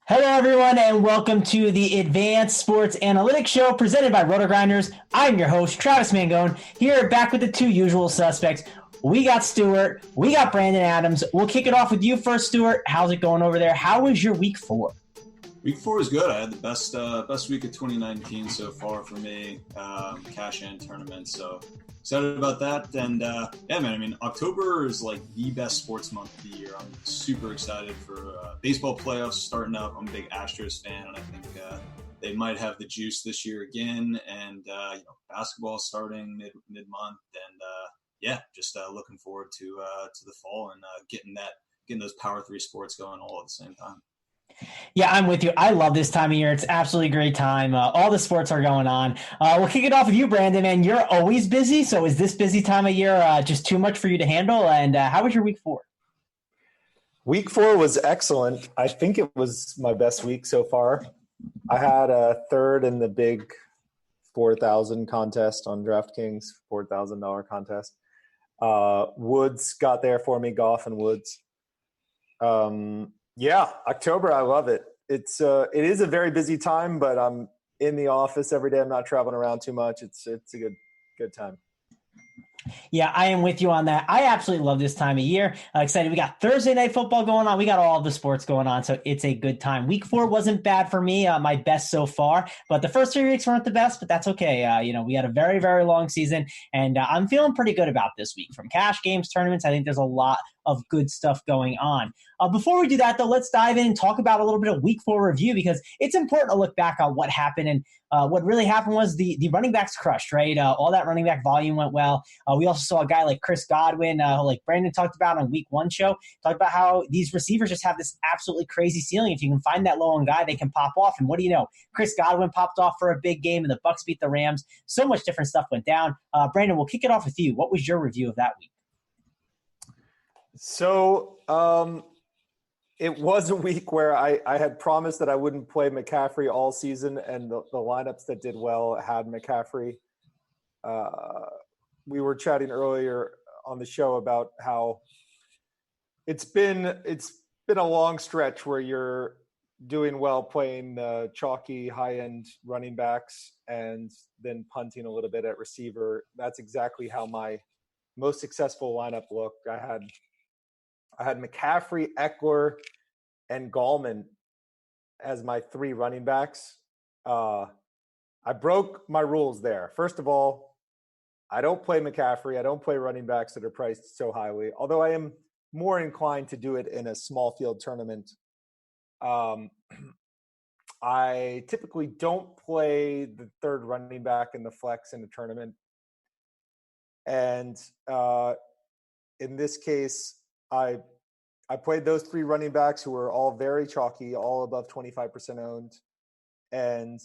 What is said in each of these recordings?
Hello, everyone, and welcome to the Advanced Sports Analytics Show presented by RotoGrinders. I'm your host, Travis Mangone, here back with the two usual suspects. We got Stewart. We got Brandon Adams. We'll kick it off with you first, Stewart. How's it going over there? How was your week 4? Week 4 is good. I had the best week of 2019 so far for me, cash and tournament. So excited about that. And yeah, man, I mean, October is like the best sports month of the year. I'm super excited for baseball playoffs starting up. I'm a big Astros fan, and I think they might have the juice this year again. And basketball starting mid-month, and yeah, just looking forward to the fall and getting those Power 3 sports going all at the same time. Yeah, I'm with you. I love this time of year. It's absolutely a great time. All the sports are going on. We'll kick it off with you, Brandon, man. You're always busy. So is this busy time of year just too much for you to handle? And how was your week 4? Week 4 was excellent. I think it was my best week so far. I had a third in the big 4,000 contest on DraftKings, $4,000 contest. Woods got there for me, Goff and Woods. Yeah, October, I love it. It is a very busy time, but I'm in the office every day. I'm not traveling around too much. It's a good time. Yeah, I am with you on that. I absolutely love this time of year. Excited. We got Thursday night football going on. We got all the sports going on, so it's a good time. Week 4 wasn't bad for me, my best so far, but the first 3 weeks weren't the best, but that's okay. We had a very, very long season, and I'm feeling pretty good about this week. From cash games, tournaments, I think there's a lot of good stuff going on. Before we do that, though, let's dive in and talk about a little bit of week 4 review, because it's important to look back on what happened. And what really happened was the running backs crushed, right? All that running back volume went well. We also saw a guy like Chris Godwin, like Brandon talked about on week 1 show, talked about how these receivers just have this absolutely crazy ceiling. If you can find that low-end guy, they can pop off. And what do you know? Chris Godwin popped off for a big game, and the Bucs beat the Rams. So much different stuff went down. Brandon, we'll kick it off with you. What was your review of that week? So it was a week where I had promised that I wouldn't play McCaffrey all season, and the lineups that did well had McCaffrey. We were chatting earlier on the show about how it's been a long stretch where you're doing well playing chalky high-end running backs and then punting a little bit at receiver. That's exactly how my most successful lineup looked. I had McCaffrey, Eckler, and Gallman as my 3 running backs. I broke my rules there. First of all, I don't play McCaffrey. I don't play running backs that are priced so highly, although I am more inclined to do it in a small field tournament. I typically don't play the 3rd running back in the flex in the tournament. And in this case, I played those 3 running backs who were all very chalky, all above 25% owned. And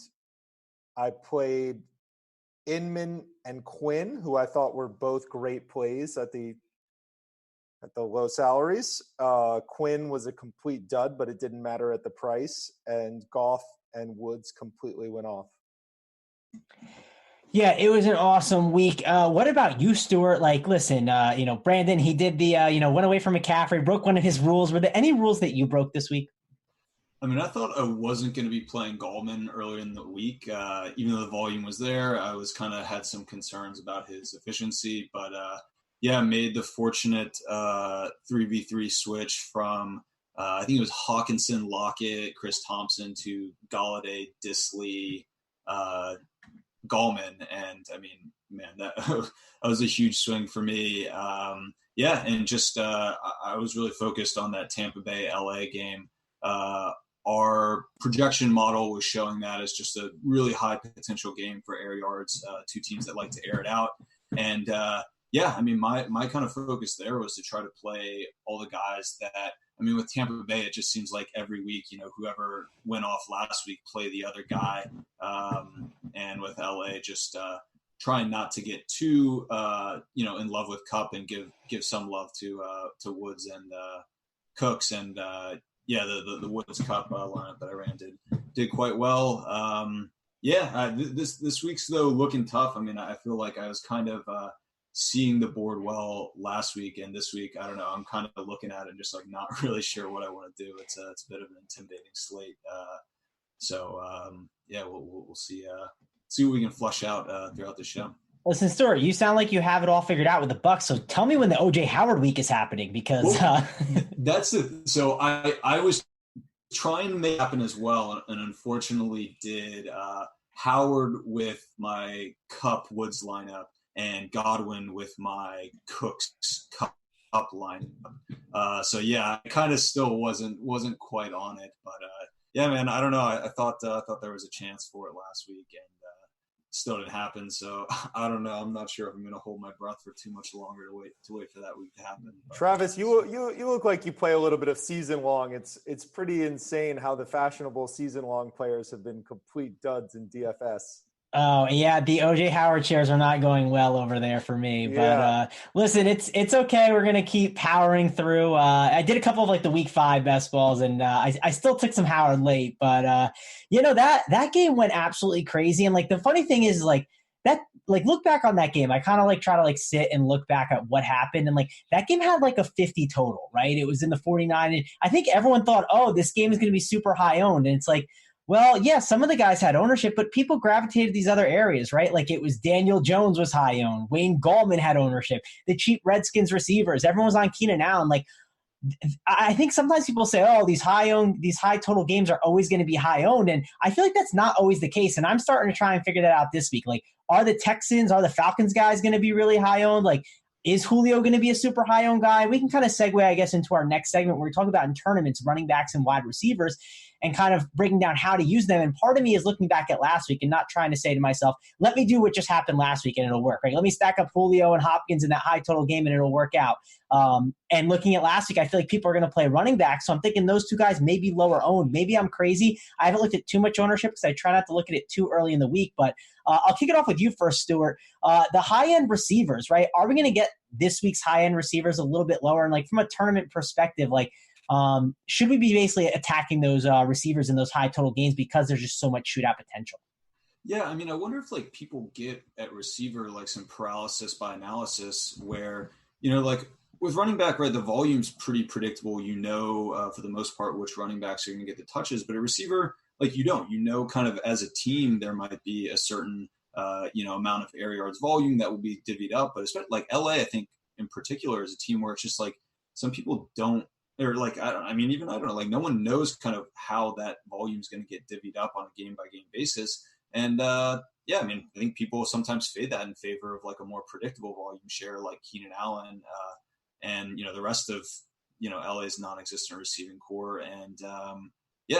I played Inman and Quinn, who I thought were both great plays at the low salaries. Quinn was a complete dud, but it didn't matter at the price. And Goff and Woods completely went off. Yeah, it was an awesome week. What about you, Stewart? Like, listen, Brandon, he did the, went away from McCaffrey, broke one of his rules. Were there any rules that you broke this week? I mean, I thought I wasn't going to be playing Gallman earlier in the week. Even though the volume was there, I was had some concerns about his efficiency. But, yeah, made the fortunate 3v3 switch from, I think it was Hawkinson, Lockett, Chris Thompson to Galladay, Disley, Gallman. And, I mean, man, that was a huge swing for me. Yeah, and just I was really focused on that Tampa Bay LA game. Our projection model was showing that as just a really high potential game for air yards, 2 teams that like to air it out. And yeah, I mean, my kind of focus there was to try to play all the guys that, I mean, with Tampa Bay, it just seems like every week, whoever went off last week, play the other guy. And with LA, just trying not to get too, in love with Kupp and give some love to Woods and Cooks. And yeah, the Woods Kupp lineup that I ran did quite well. Yeah, this week's though looking tough. I mean, I feel like I was kind of seeing the board well last week and this week, I don't know. I'm kind of looking at it and just like not really sure what I want to do. It's a bit of an intimidating slate. Yeah, we'll see what we can flush out throughout the show. Listen, Stewart, you sound like you have it all figured out with the Bucks. So tell me when the OJ Howard week is happening, because so I was trying to make it happen as well, and unfortunately did Howard with my Cup Woods lineup and Godwin with my Cooks Cup lineup. So yeah, I kind of still wasn't quite on it, but yeah, man, I don't know. I thought there was a chance for it last week, and still didn't happen. So I don't know. I'm not sure if I'm going to hold my breath for too much longer to wait for that week to happen. But, Travis, you look like you play a little bit of season long. It's pretty insane how the fashionable season long players have been complete duds in DFS. Oh yeah, the OJ Howard shares are not going well over there for me. Yeah. But listen, it's okay. We're gonna keep powering through. I did a couple of like the week 5 best balls, and I still took some Howard late. But that game went absolutely crazy. And like the funny thing is like that, like look back on that game. I kind of like try to like sit and look back at what happened, and like that game had like a 50 total, right? It was in the 49, and I think everyone thought, oh, this game is gonna be super high owned, and it's like, well, yeah, some of the guys had ownership, but people gravitated to these other areas, right? Like it was Daniel Jones was high owned. Wayne Gallman had ownership. The cheap Redskins receivers. Everyone was on Keenan Allen. Like I think sometimes people say, oh, these high total games are always going to be high owned. And I feel like that's not always the case. And I'm starting to try and figure that out this week. Like, are the Falcons guys going to be really high owned? Like, is Julio going to be a super high owned guy? We can kind of segue, I guess, into our next segment where we talk about in tournaments, running backs and wide receivers, and kind of breaking down how to use them. And part of me is looking back at last week and not trying to say to myself, let me do what just happened last week and it'll work, right? Let me stack up Julio and Hopkins in that high total game and it'll work out. And looking at last week, I feel like people are going to play running back. So I'm thinking those two guys may be lower owned. Maybe I'm crazy. I haven't looked at too much ownership because I try not to look at it too early in the week. But I'll kick it off with you first, Stewart. The high-end receivers, right? Are we going to get this week's high-end receivers a little bit lower? And like from a tournament perspective, like, should we be basically attacking those receivers in those high total games because there's just so much shootout potential? Yeah, I mean, I wonder if like people get at receiver like some paralysis by analysis where, like with running back, right, the volume's pretty predictable. For the most part, which running backs are going to get the touches, but a receiver, like you don't. Kind of as a team, there might be a certain amount of air yards volume that will be divvied up, but especially like LA, I think in particular is a team where it's just like some people don't. Or like, I don't know, like no one knows kind of how that volume is going to get divvied up on a game by game basis. And I think people sometimes fade that in favor of like a more predictable volume share like Keenan Allen and the rest of, LA's non-existent receiving core. And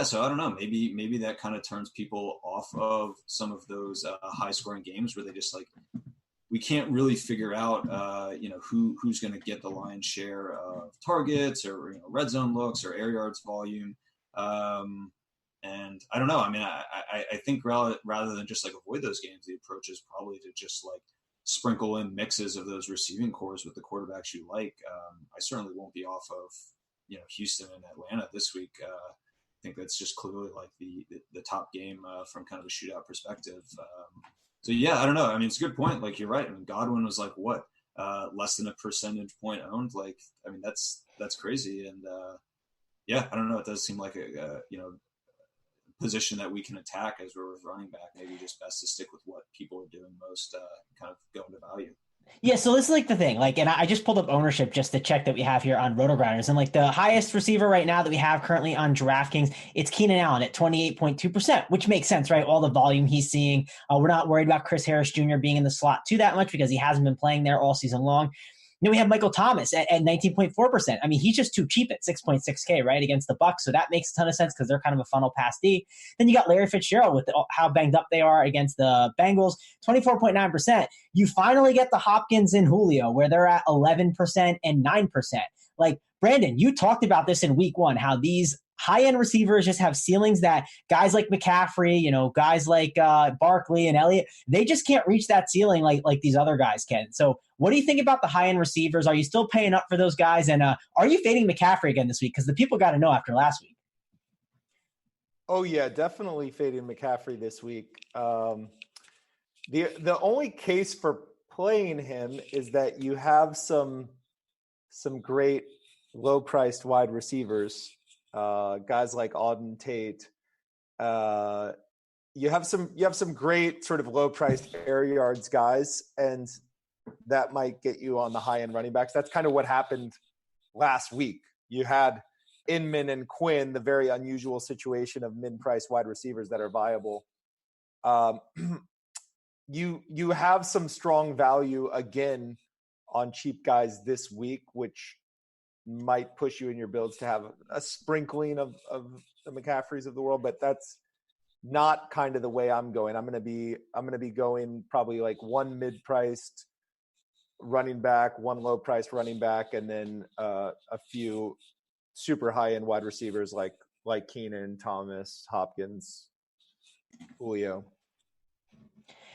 so I don't know, maybe that kind of turns people off of some of those high scoring games where they just like, we can't really figure out, who's going to get the lion's share of targets or red zone looks or air yards volume. And I don't know. I mean, I think rather than just like avoid those games, the approach is probably to just like sprinkle in mixes of those receiving cores with the quarterbacks you like. I certainly won't be off of Houston and Atlanta this week. I think that's just clearly like the top game from kind of a shootout perspective. So yeah, I don't know. I mean, it's a good point. Like you're right. I mean, Godwin was like what, less than a percentage point owned. Like, I mean, that's crazy. And I don't know. It does seem like a position that we can attack as we're running back. Maybe just best to stick with what people are doing most, kind of going to value. Yeah, so this is like the thing, like, and I just pulled up ownership just to check that we have here on RotoGrinders, and like the highest receiver right now that we have currently on DraftKings, it's Keenan Allen at 28.2%, which makes sense, right? All the volume he's seeing. We're not worried about Chris Harris Jr. being in the slot too that much because he hasn't been playing there all season long. Then we have Michael Thomas at 19.4%. I mean, he's just too cheap at 6.6K, right, against the Bucs. So that makes a ton of sense because they're kind of a funnel pass D. Then you got Larry Fitzgerald with how banged up they are against the Bengals, 24.9%. You finally get the Hopkins and Julio where they're at 11% and 9%. Like, Brandon, you talked about this in week 1, how these high-end receivers just have ceilings that guys like McCaffrey, guys like Barkley and Elliott, they just can't reach that ceiling like these other guys can. So what do you think about the high-end receivers? Are you still paying up for those guys? And are you fading McCaffrey again this week? Because the people got to know after last week. Oh, yeah, definitely fading McCaffrey this week. The only case for playing him is that you have some great low-priced wide receivers, guys like Auden Tate. You have some great sort of low-priced air yards guys, and that might get you on the high-end running backs. That's kind of what happened last week. You had Inman and Quinn, the very unusual situation of mid-priced wide receivers that are viable. You have some strong value again on cheap guys this week, which might push you in your builds to have a sprinkling of the McCaffreys of the world, but that's not kind of the way I'm going. I'm going to be going probably like one mid-priced running back, one low-priced running back, and then a few super high-end wide receivers like Keenan, Thomas, Hopkins, Julio.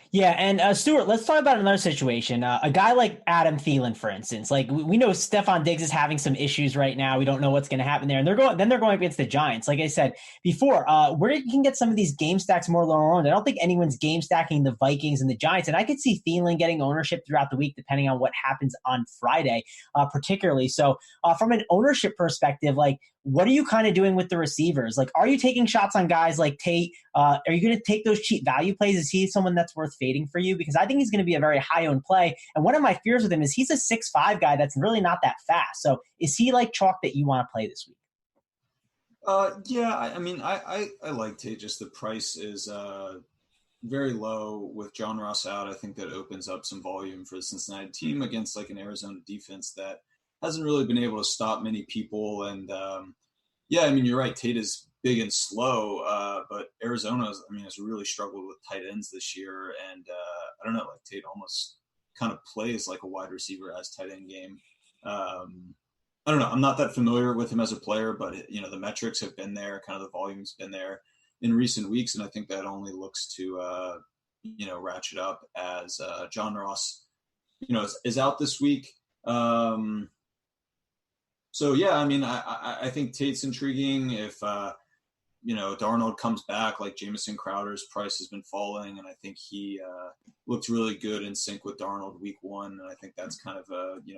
Yeah, and Stewart, let's talk about another situation. A guy like Adam Thielen, for instance. Like we know Stephon Diggs is having some issues right now. We don't know what's going to happen there, and they're going against the Giants. Like I said before, where you can get some of these game stacks more lower on. I don't think anyone's game stacking the Vikings and the Giants, and I could see Thielen getting ownership throughout the week, depending on what happens on Friday, particularly. So, from an ownership perspective, like, what are you kind of doing with the receivers? Like, are you taking shots on guys like Tate? Are you going to take those cheap value plays? Is he someone that's worth fading for you? Because I think he's going to be a very high-owned play. And one of my fears with him is he's a 6'5" guy that's really not that fast. So is he like chalk that you want to play this week? Yeah, I mean, I like Tate. Just the price is very low with John Ross out. I think that opens up some volume for the Cincinnati team against like an Arizona defense that hasn't really been able to stop many people. And yeah, I mean, you're right. Tate is big and slow, but Arizona, has really struggled with tight ends this year. And I don't know, like Tate almost kind of plays like a wide receiver as tight end game. I don't know. I'm not that familiar with him as a player, but the metrics have been there, kind of the volume's been there in recent weeks. And I think that only looks to, ratchet up as John Ross, is out this week. So, yeah, I mean, I think Tate's intriguing. If, Darnold comes back, like Jamison Crowder's price has been falling, and I think he looked really good in sync with Darnold week one. And I think that's kind of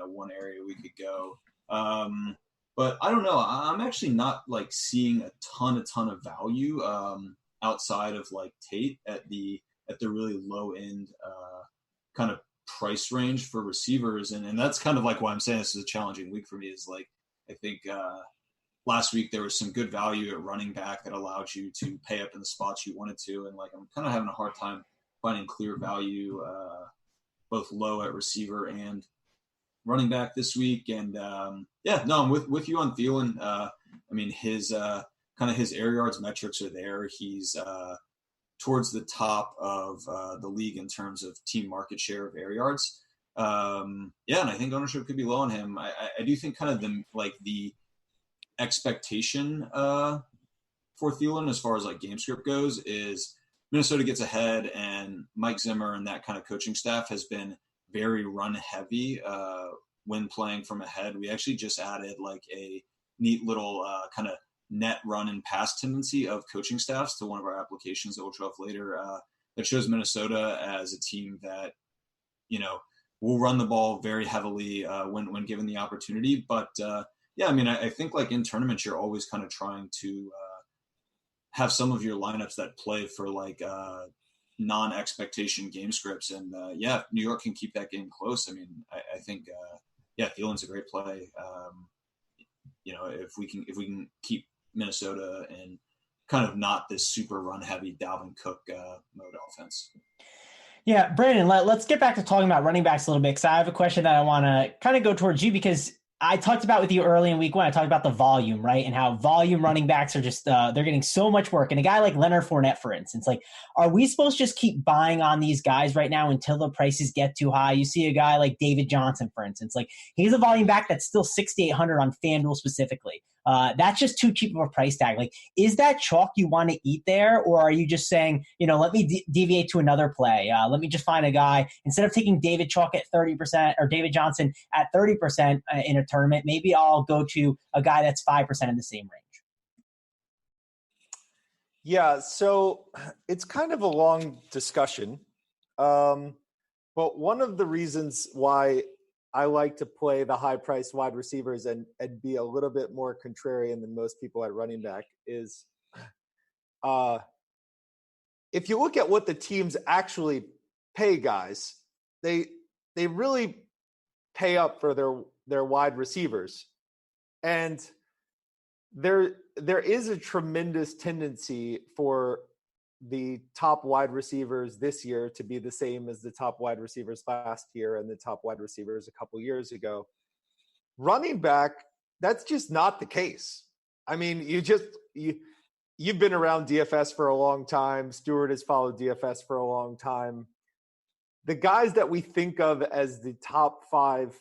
one area we could go. But I don't know. I'm actually not like seeing a ton of value outside of like Tate at the really low end kind of price range for receivers. And that's kind of like why I'm saying this is a challenging week for me is like, I think last week there was some good value at running back that allowed you to pay up in the spots you wanted to. And like, I'm kind of having a hard time finding clear value both low at receiver and running back this week. And I'm with you on Thielen. His kind of his air yards metrics are there. He's towards the top of the league in terms of team market share of air yards. And I think ownership could be low on him. I do think kind of the expectation for Thielen as far as like game script goes is Minnesota gets ahead, and Mike Zimmer and that kind of coaching staff has been very run heavy when playing from ahead. We actually just added like a neat little kind of net run and pass tendency of coaching staffs to one of our applications that we'll show off later that shows Minnesota as a team that, will run the ball very heavily when given the opportunity. But I think like in tournaments, you're always kind of trying to have some of your lineups that play for like non-expectation game scripts. And New York can keep that game close. I mean, I think Thielen's a great play. If we can keep Minnesota in kind of not this super run heavy Dalvin Cook mode offense. Yeah, Brandon, let's get back to talking about running backs a little bit, because I have a question that I want to kind of go towards you, because I talked about with you early in week one, I talked about the volume, right? And how volume running backs are just, they're getting so much work. And a guy like Leonard Fournette, for instance, like, are we supposed to just keep buying on these guys right now until the prices get too high? You see a guy like David Johnson, for instance, like he's a volume back that's still 6,800 on FanDuel specifically. That's just too cheap of a price tag. Like, is that chalk you want to eat there? Or are you just saying, let me deviate to another play. Let me just find a guy, instead of taking David Chalk at 30% or David Johnson at 30% in a tournament, maybe I'll go to a guy that's 5% in the same range. Yeah. So it's kind of a long discussion. But But one of the reasons why I like to play the high-priced wide receivers and be a little bit more contrarian than most people at running back is if you look at what the teams actually pay guys, they really pay up for their wide receivers. And there is a tremendous tendency for the top wide receivers this year to be the same as the top wide receivers last year and the top wide receivers a couple years ago. Running back, that's just not the case. I mean, you've been around DFS for a long time. Stewart has followed DFS for a long time. The guys that we think of as the top 5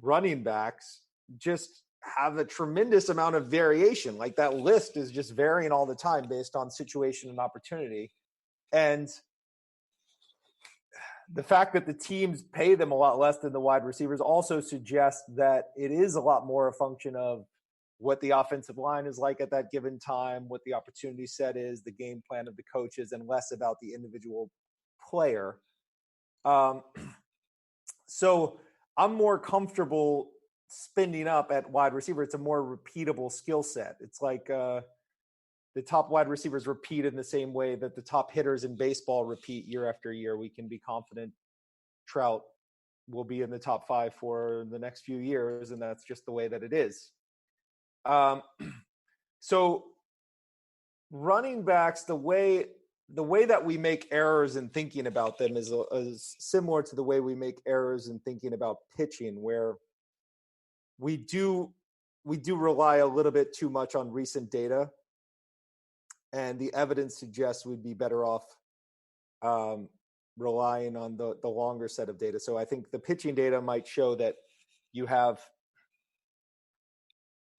running backs just have a tremendous amount of variation. Like that list is just varying all the time based on situation and opportunity. And the fact that the teams pay them a lot less than the wide receivers also suggests that it is a lot more a function of what the offensive line is like at that given time, what the opportunity set is, the game plan of the coaches, and less about the individual player. So I'm more comfortable spending up at wide receiver. It's a more repeatable skill set. It's like the top wide receivers repeat in the same way that the top hitters in baseball repeat year after year. We can be confident Trout will be in the top 5 for the next few years, and that's just the way that it is. So running backs, the way that we make errors in thinking about them is similar to the way we make errors in thinking about pitching, where we do rely a little bit too much on recent data, and the evidence suggests we'd be better off relying on the longer set of data. So I think the pitching data might show that you have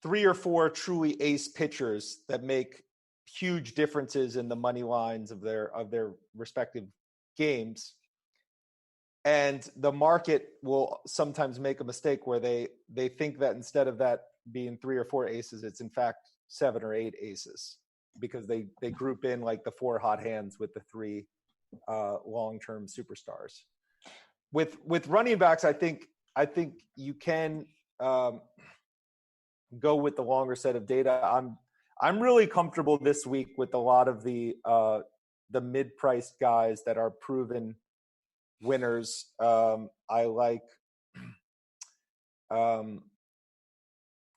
3 or 4 truly ace pitchers that make huge differences in the money lines of their respective games. And the market will sometimes make a mistake where they think that instead of that being 3 or 4 aces, it's in fact 7 or 8 aces, because they group in like the 4 hot hands with the 3 long-term superstars. With running backs, I think you can go with the longer set of data. I'm really comfortable this week with a lot of the mid-priced guys that are proven winners. I like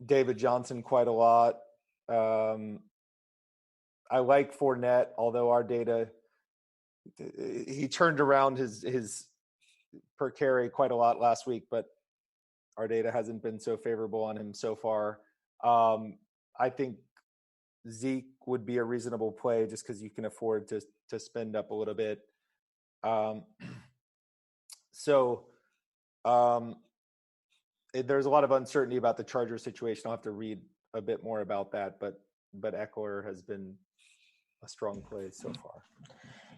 David Johnson quite a lot. I like Fournette, although our data, he turned around his per carry quite a lot last week, but our data hasn't been so favorable on him so far. I think Zeke would be a reasonable play just because you can afford to spend up a little bit. There's a lot of uncertainty about the Chargers situation. I'll have to read a bit more about that, but Eckler has been a strong play so far.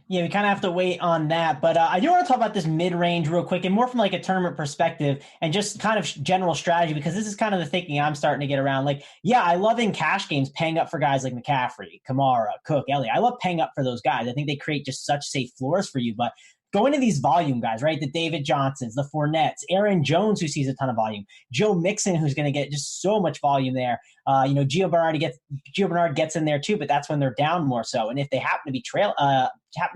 Yeah, we kind of have to wait on that. But I do want to talk about this mid-range real quick and more from like a tournament perspective and just kind of general strategy, because this is kind of the thinking I'm starting to get around. Like, yeah, I love in cash games paying up for guys like McCaffrey, Kamara, Cook, Elliott. I love paying up for those guys. I think they create just such safe floors for you. But going to these volume guys, right? The David Johnsons, the Fournettes, Aaron Jones, who sees a ton of volume, Joe Mixon, who's going to get just so much volume there. Gio Bernard gets in there too, but that's when they're down more so. And if they happen to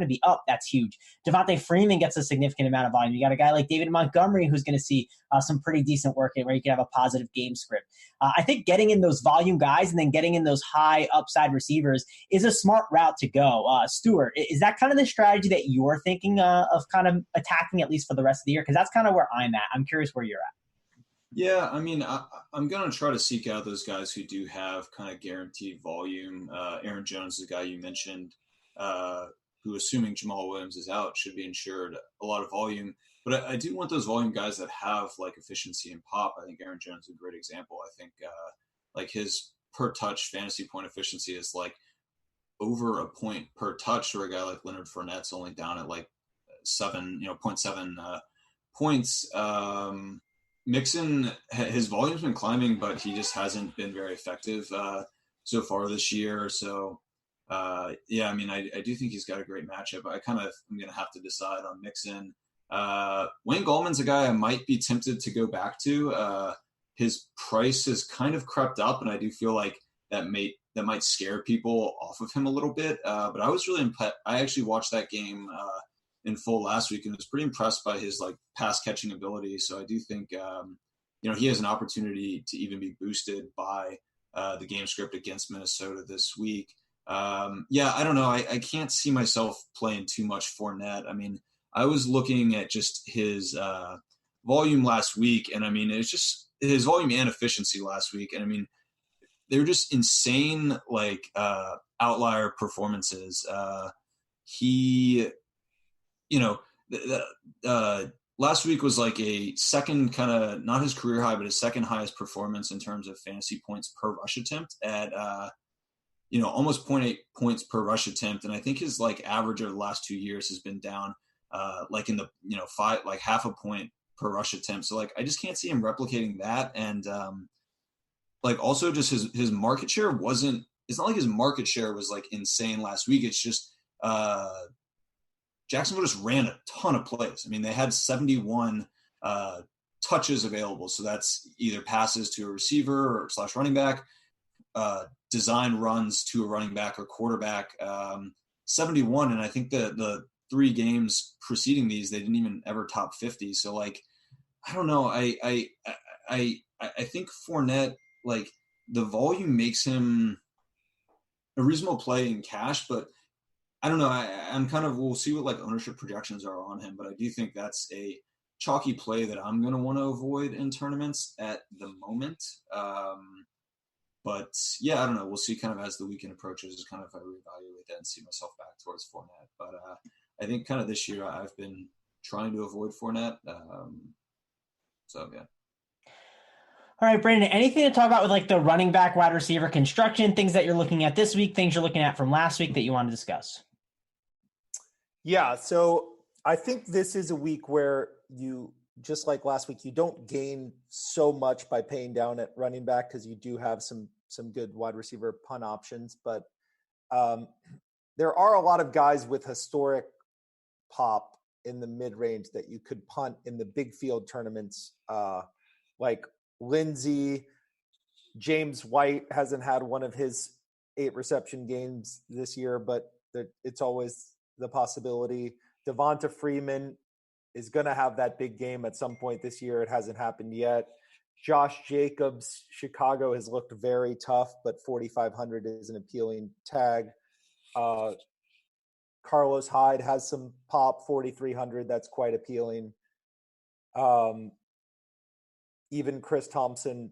be up, that's huge. Devontae Freeman gets a significant amount of volume. You got a guy like David Montgomery who's going to see some pretty decent work where you can have a positive game script. I think getting in those volume guys and then getting in those high upside receivers is a smart route to go. Stuart, is that kind of the strategy that you're thinking of kind of attacking at least for the rest of the year? Because that's kind of where I'm at. I'm curious where you're at. Yeah, I mean, I'm going to try to seek out those guys who do have kind of guaranteed volume. Aaron Jones, the guy you mentioned, who, assuming Jamal Williams is out, should be insured a lot of volume. But I do want those volume guys that have like efficiency and pop. I think Aaron Jones is a great example. I think like his per touch fantasy point efficiency is like over a point per touch, for a guy like Leonard Fournette's only down at like 0.7 points. Mixon, his volume's been climbing, but he just hasn't been very effective so far this year. So, I mean, I do think he's got a great matchup. I'm going to have to decide on Mixon. Wayne Gallman's a guy I might be tempted to go back to. His price has kind of crept up, and I do feel like that might scare people off of him a little bit. But I was really impressed. I actually watched that game in full last week and was pretty impressed by his like pass catching ability. So I do think he has an opportunity to even be boosted by the game script against Minnesota this week. I don't know. I can't see myself playing too much Fournette. I mean, I was looking at just his volume last week, and I mean, it's just his volume and efficiency last week. And I mean, they were just insane, like outlier performances. He, last week was like a second kind of, not his career high, but his second highest performance in terms of fantasy points per rush attempt at, almost 0.8 points per rush attempt. And I think his like average over the last 2 years has been down like in the, half a point per rush attempt. So like, I just can't see him replicating that. And also just his market share it's not like his market share was like insane last week. It's just Jacksonville just ran a ton of plays. I mean, they had 71 touches available. So that's either passes to a receiver or / running back, design runs to a running back or quarterback, 71. And I think the 3 games preceding these, they didn't even ever top 50. So like, I don't know. I think Fournette, like the volume makes him a reasonable play in cash, but I don't know. I'm kind of, we'll see what like ownership projections are on him, but I do think that's a chalky play that I'm going to want to avoid in tournaments at the moment. But yeah, I don't know. We'll see kind of as the weekend approaches, kind of if I reevaluate that and see myself back towards Fournette. But I think kind of this year I've been trying to avoid Fournette. So yeah. All right, Brandon, anything to talk about with like the running back, wide receiver construction, things that you're looking at this week, things you're looking at from last week that you want to discuss? Yeah, so I think this is a week where you, just like last week, you don't gain so much by paying down at running back because you do have some good wide receiver punt options. But there are a lot of guys with historic pop in the mid-range that you could punt in the big field tournaments, like Lindsey. James White hasn't had one of his 8 reception games this year, but it's always the possibility. Devonta Freeman is going to have that big game at some point this year. It hasn't happened yet. Josh Jacobs, Chicago has looked very tough, but 4,500 is an appealing tag. Carlos Hyde has some pop, 4,300. That's quite appealing. Even Chris Thompson,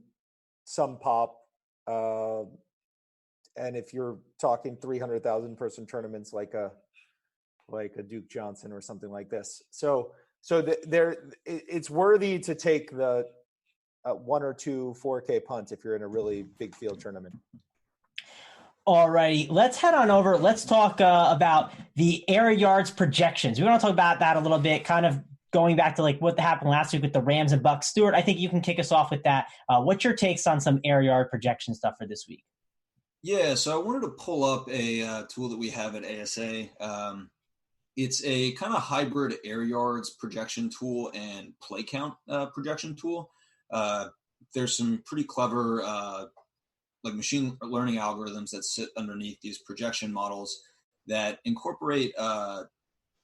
some pop. And if you're talking 300,000 person tournaments, like a Duke Johnson or something like this. So it's worthy to take the 1 or 2 4K punts if you're in a really big field tournament. All righty, let's head on over. Let's talk about the air yards projections. We want to talk about that a little bit, kind of going back to like what happened last week with the Rams and Bucks. Stewart, I think you can kick us off with that. What's your takes on some air yard projection stuff for this week? Yeah, so I wanted to pull up a tool that we have at ASA. It's a kind of hybrid air yards projection tool and play count projection tool. There's some pretty clever like machine learning algorithms that sit underneath these projection models that incorporate kind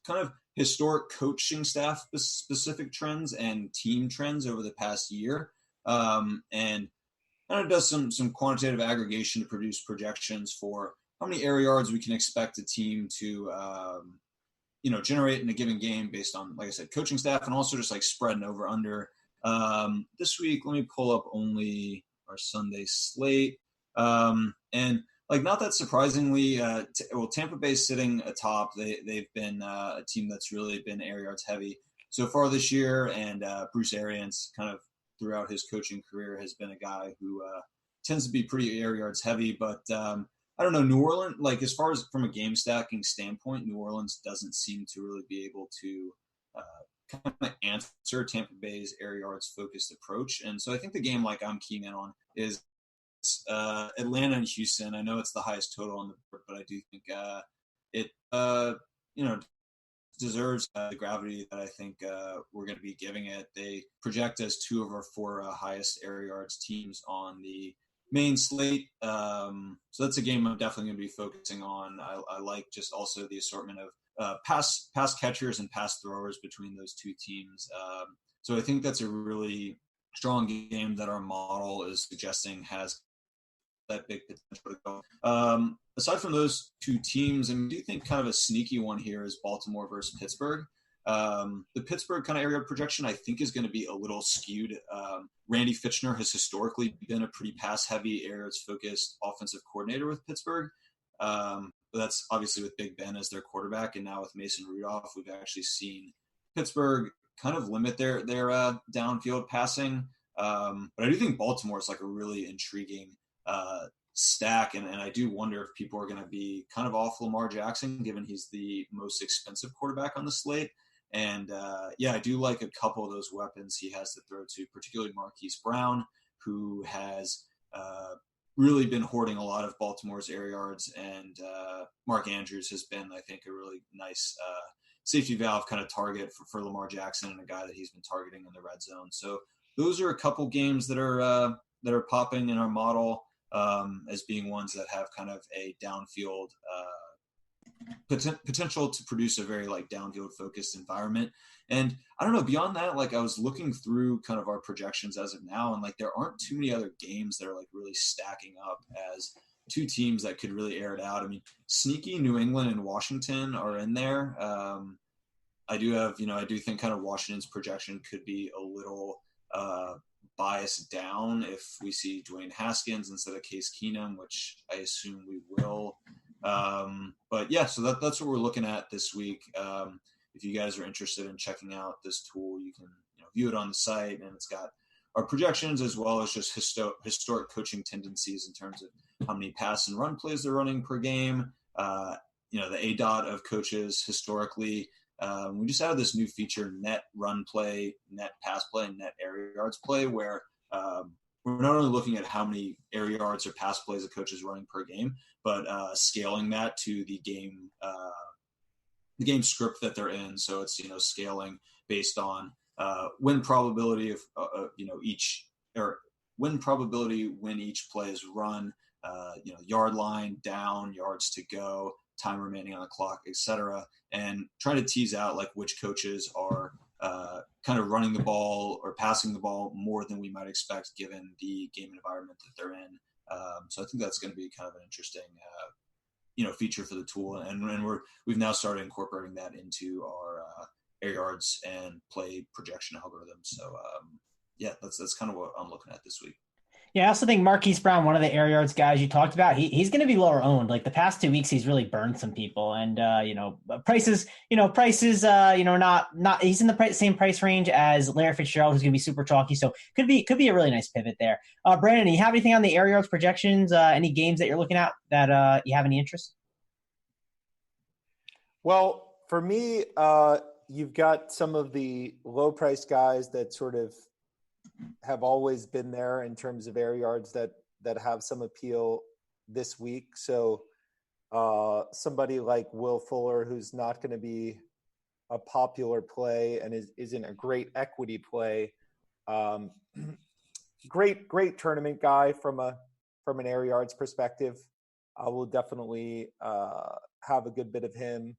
of historic coaching staff specific trends and team trends over the past year. And kind of does some quantitative aggregation to produce projections for how many air yards we can expect a team to generate in a given game based on, like I said, coaching staff, and also just like spread and over under. This week, let me pull up only our Sunday slate. And like, not that surprisingly, Tampa Bay's sitting atop. They've been a team that's really been air yards heavy so far this year. And Bruce Arians, kind of throughout his coaching career, has been a guy who tends to be pretty air yards heavy. But I don't know, New Orleans, like as far as from a game stacking standpoint, New Orleans doesn't seem to really be able to kind of answer Tampa Bay's air yards focused approach. And so I think the game like I'm keying in on is Atlanta and Houston. I know it's the highest total on the board, but I do think it deserves the gravity that I think we're going to be giving it. They project as 2 of our 4 highest air yards teams on the main slate. So that's a game I'm definitely going to be focusing on. I like just also the assortment of pass catchers and pass throwers between those 2 teams. So I think that's a really strong game that our model is suggesting has that big potential to go. Aside from those 2 teams, I do think kind of a sneaky one here is Baltimore versus Pittsburgh. The Pittsburgh kind of area projection, I think, is going to be a little skewed. Randy Fitchner has historically been a pretty pass-heavy, air-focused offensive coordinator with Pittsburgh. That's obviously with Big Ben as their quarterback, and now with Mason Rudolph, we've actually seen Pittsburgh kind of limit their downfield passing. But I do think Baltimore is like a really intriguing stack, and I do wonder if people are going to be kind of off Lamar Jackson, given he's the most expensive quarterback on the slate. And I do like a couple of those weapons he has to throw to, particularly Marquise Brown, who has really been hoarding a lot of Baltimore's air yards, and Mark Andrews has been, I think, a really nice safety valve kind of target for Lamar Jackson, and a guy that he's been targeting in the red zone. So those are a couple games that are popping in our model as being ones that have kind of a downfield potential to produce a very like downfield focused environment. And I don't know, beyond that, like I was looking through kind of our projections as of now, and like there aren't too many other games that are like really stacking up as 2 teams that could really air it out. I mean, sneaky New England and Washington are in there. I do think kind of Washington's projection could be a little biased down if we see Dwayne Haskins instead of Case Keenum, which I assume we will. But yeah, so that's what we're looking at this week. If you guys are interested in checking out this tool, you can view it on the site, and it's got our projections as well as just historic coaching tendencies in terms of how many pass and run plays they're running per game. The ADOT of coaches historically. We just added this new feature, net run play, net pass play, and net air yards play, where we're not only looking at how many air yards or pass plays a coach is running per game, but scaling that to the game script that they're in. So it's scaling based on win probability of each, or win probability when each play is run, yard line, down, yards to go, time remaining on the clock, etc., and trying to tease out like which coaches are kind of running the ball or passing the ball more than we might expect given the game environment that they're in. So I think that's going to be kind of an interesting feature for the tool, and we've now started incorporating that into our air yards and play projection algorithms. So that's kind of what I'm looking at this week. Yeah, I also think Marquise Brown, one of the air yards guys you talked about, he's going to be lower owned. Like the past 2 weeks, he's really burned some people, and prices, not he's in the same price range as Larry Fitzgerald, who's going to be super chalky. So could be a really nice pivot there. Brandon, do you have anything on the air yards projections? Any games that you're looking at that you have any interest? Well, for me, you've got some of the low price guys that sort of have always been there in terms of air yards that have some appeal this week. So somebody like Will Fuller, who's not going to be a popular play and isn't a great equity play. Great tournament guy from an air yards perspective. I will definitely have a good bit of him.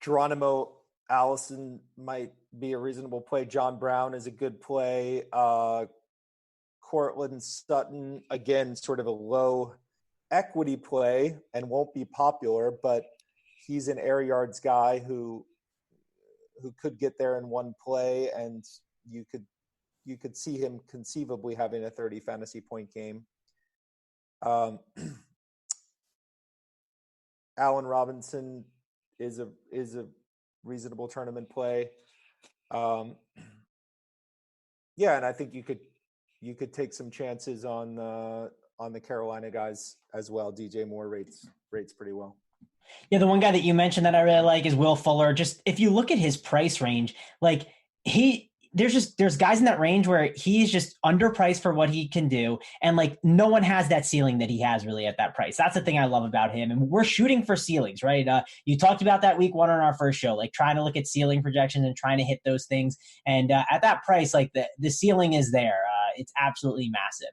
Geronimo Allison might be a reasonable play. John Brown is a good play. Cortland Sutton, again, sort of a low equity play and won't be popular, but he's an air yards guy who could get there in one play, and you could see him conceivably having a 30 fantasy point game. Allen Robinson is a reasonable tournament play. And I think you could take some chances on the Carolina guys as well. DJ Moore rates pretty well. Yeah, the one guy that you mentioned that I really like is Will Fuller. Just if you look at his price range, like there's guys in that range where he's just underpriced for what he can do. And like, no one has that ceiling that he has really at that price. That's the thing I love about him. And we're shooting for ceilings, right? You talked about that week one on our first show, like trying to look at ceiling projections and trying to hit those things. And at that price, like the ceiling is there. It's absolutely massive.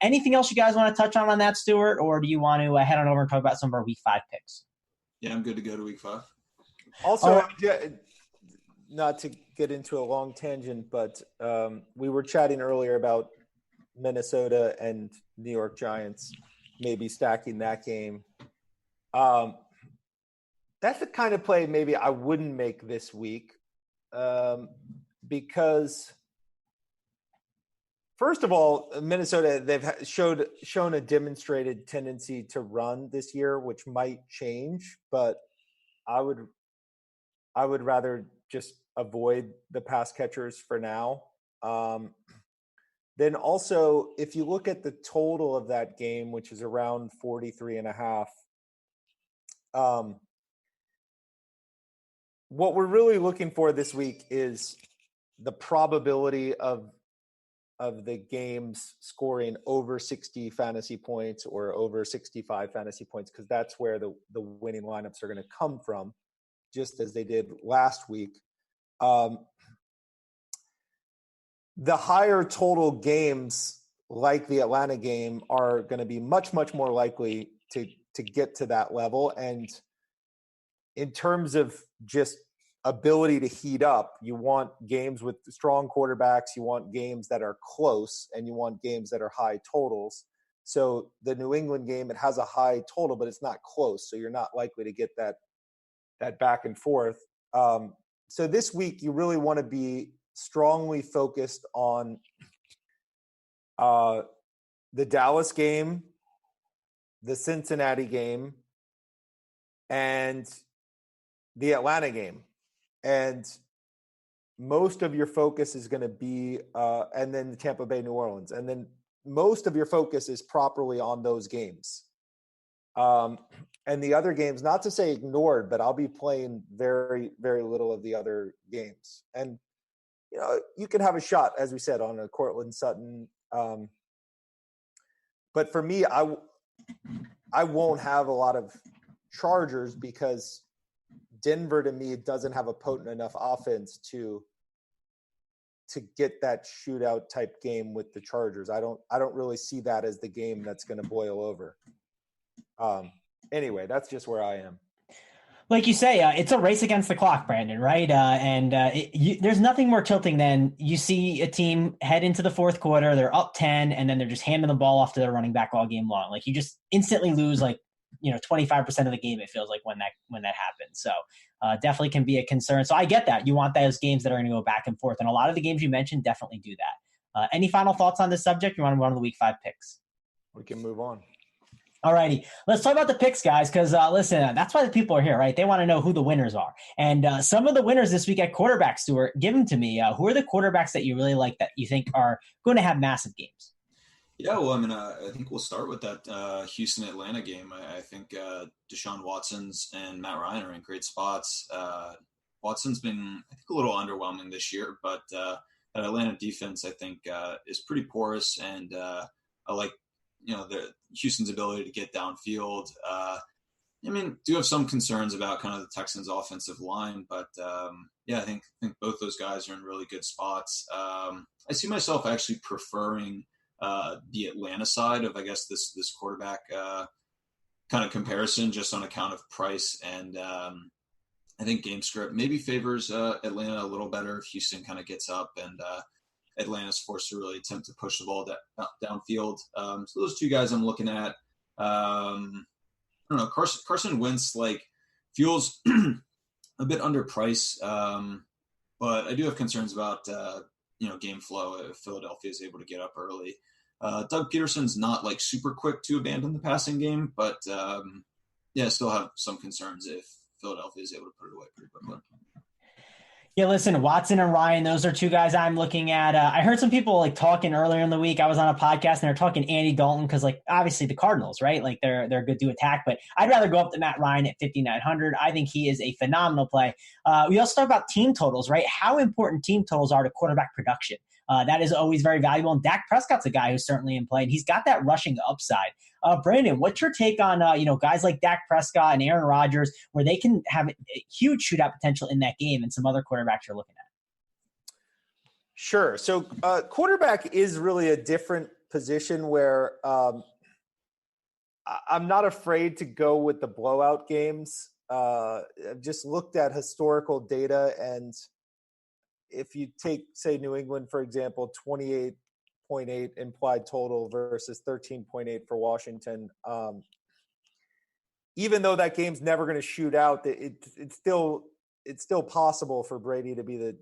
Anything else you guys want to touch on that, Stewart? Or do you want to head on over and talk about some of our week 5 picks? Yeah, I'm good to go to week 5. Also, not to get into a long tangent, but we were chatting earlier about Minnesota and New York Giants, maybe stacking that game. That's the kind of play maybe I wouldn't make this week because, first of all, Minnesota, they've shown a demonstrated tendency to run this year, which might change, but I would rather just avoid the pass catchers for now. Then also, if you look at the total of that game, which is around 43.5, what we're really looking for this week is the probability of the games scoring over 60 fantasy points or over 65 fantasy points, because that's where the winning lineups are going to come from, just as they did last week. The higher total games, like the Atlanta game, are going to be much, much more likely to get to that level. And in terms of just ability to heat up, you want games with strong quarterbacks, you want games that are close, and you want games that are high totals. So the New England game, it has a high total, but it's not close. So you're not likely to get that back and forth. So this week, you really want to be strongly focused on the Dallas game, the Cincinnati game, and the Atlanta game. And most of your focus is going to be, and then the Tampa Bay, New Orleans. And then most of your focus is properly on those games. And the other games, not to say ignored, but I'll be playing very, very little of the other games. And, you can have a shot, as we said, on a Cortland Sutton. But for me, I won't have a lot of Chargers because Denver, to me, doesn't have a potent enough offense to get that shootout type game with the Chargers. I don't really see that as the game that's going to boil over. Anyway, that's just where I am. Like you say, it's a race against the clock, Brandon, right? There's nothing more tilting than you see a team head into the fourth quarter, they're up 10, and then they're just handing the ball off to their running back all game long. Like, you just instantly lose 25% of the game, it feels like, when that happens. So definitely can be a concern. So I get that. You want those games that are going to go back and forth. And a lot of the games you mentioned definitely do that. Any final thoughts on this subject? You want to move on to the week 5 picks? We can move on. All righty. Let's talk about the picks, guys, because listen, that's why the people are here, right? They want to know who the winners are. And some of the winners this week at quarterback, Stewart, give them to me. Who are the quarterbacks that you really like that you think are going to have massive games? Yeah, well, I think we'll start with that Houston-Atlanta game. I think Deshaun Watson's and Matt Ryan are in great spots. Watson's been, I think, a little underwhelming this year, but that Atlanta defense, I think, is pretty porous, and I like the Houston's ability to get downfield. Do have some concerns about kind of the Texans' offensive line, but I think both those guys are in really good spots. I see myself actually preferring the Atlanta side of, I guess, this quarterback kind of comparison, just on account of price, and I think game script maybe favors Atlanta a little better if Houston kind of gets up and Atlanta's forced to really attempt to push the ball downfield. So those two guys I'm looking at. I don't know. Carson Wentz feels a bit underpriced, but I do have concerns about game flow if Philadelphia is able to get up early. Doug Peterson's not super quick to abandon the passing game, but still have some concerns if Philadelphia is able to put it away pretty quickly. Yeah, listen, Watson and Ryan, those are two guys I'm looking at. I heard some people like talking earlier in the week. I was on a podcast and they're talking Andy Dalton because, like, obviously the Cardinals, right? Like they're good to attack, but I'd rather go up to Matt Ryan at 5,900. I think he is a phenomenal play. We also talk about team totals, right? How important team totals are to quarterback production. That is always very valuable. And Dak Prescott's a guy who's certainly in play, and he's got that rushing upside. Brandon, what's your take on guys like Dak Prescott and Aaron Rodgers, where they can have a huge shootout potential in that game, and some other quarterbacks you're looking at? Sure. So quarterback is really a different position where I'm not afraid to go with the blowout games. I've just looked at historical data, and if you take, say, New England, for example, 28.8 implied total versus 13.8 for Washington. Even though that game's never going to shoot out, it's still possible for Brady to be the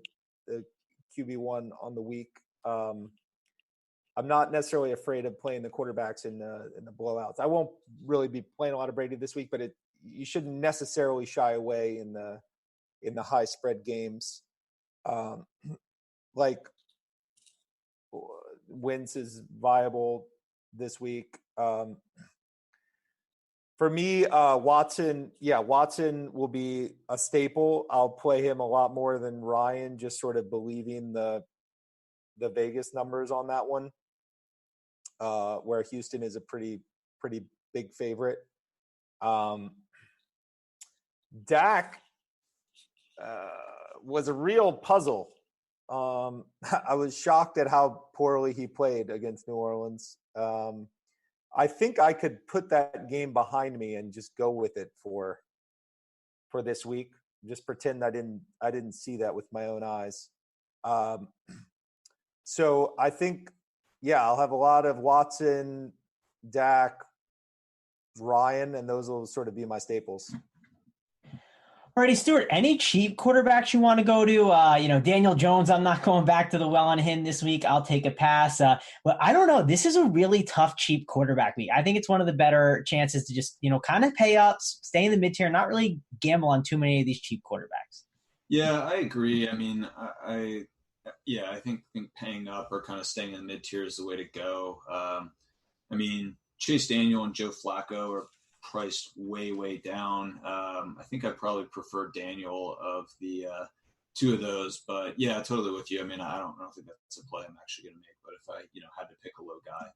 QB1 on the week. I'm not necessarily afraid of playing the quarterbacks in the blowouts. I won't really be playing a lot of Brady this week, but you shouldn't necessarily shy away in the high spread games. Like Wentz is viable this week. For me, Watson will be a staple. I'll play him a lot more than Ryan, just sort of believing the Vegas numbers on that one, where Houston is a pretty big favorite. Dak was a real puzzle. I was shocked at how poorly he played against New Orleans. I think I could put that game behind me and just go with it for this week. Just pretend I didn't see that with my own eyes. So I think, I'll have a lot of Watson, Dak, Ryan, and those will sort of be my staples. Alrighty, Stewart, any cheap quarterbacks you want to go to? Daniel Jones, I'm not going back to the well on him this week. I'll take a pass. But I don't know. This is a really tough, cheap quarterback week. I think it's one of the better chances to just, kind of pay up, stay in the mid-tier, not really gamble on too many of these cheap quarterbacks. Yeah, I agree. I mean, I think paying up or kind of staying in the mid-tier is the way to go. I mean, Chase Daniel and Joe Flacco are priced way down. I think I probably prefer Daniel of the two of those, but yeah, totally with you. I mean, I don't think that's a play I'm actually going to make, but if I had to pick a low guy,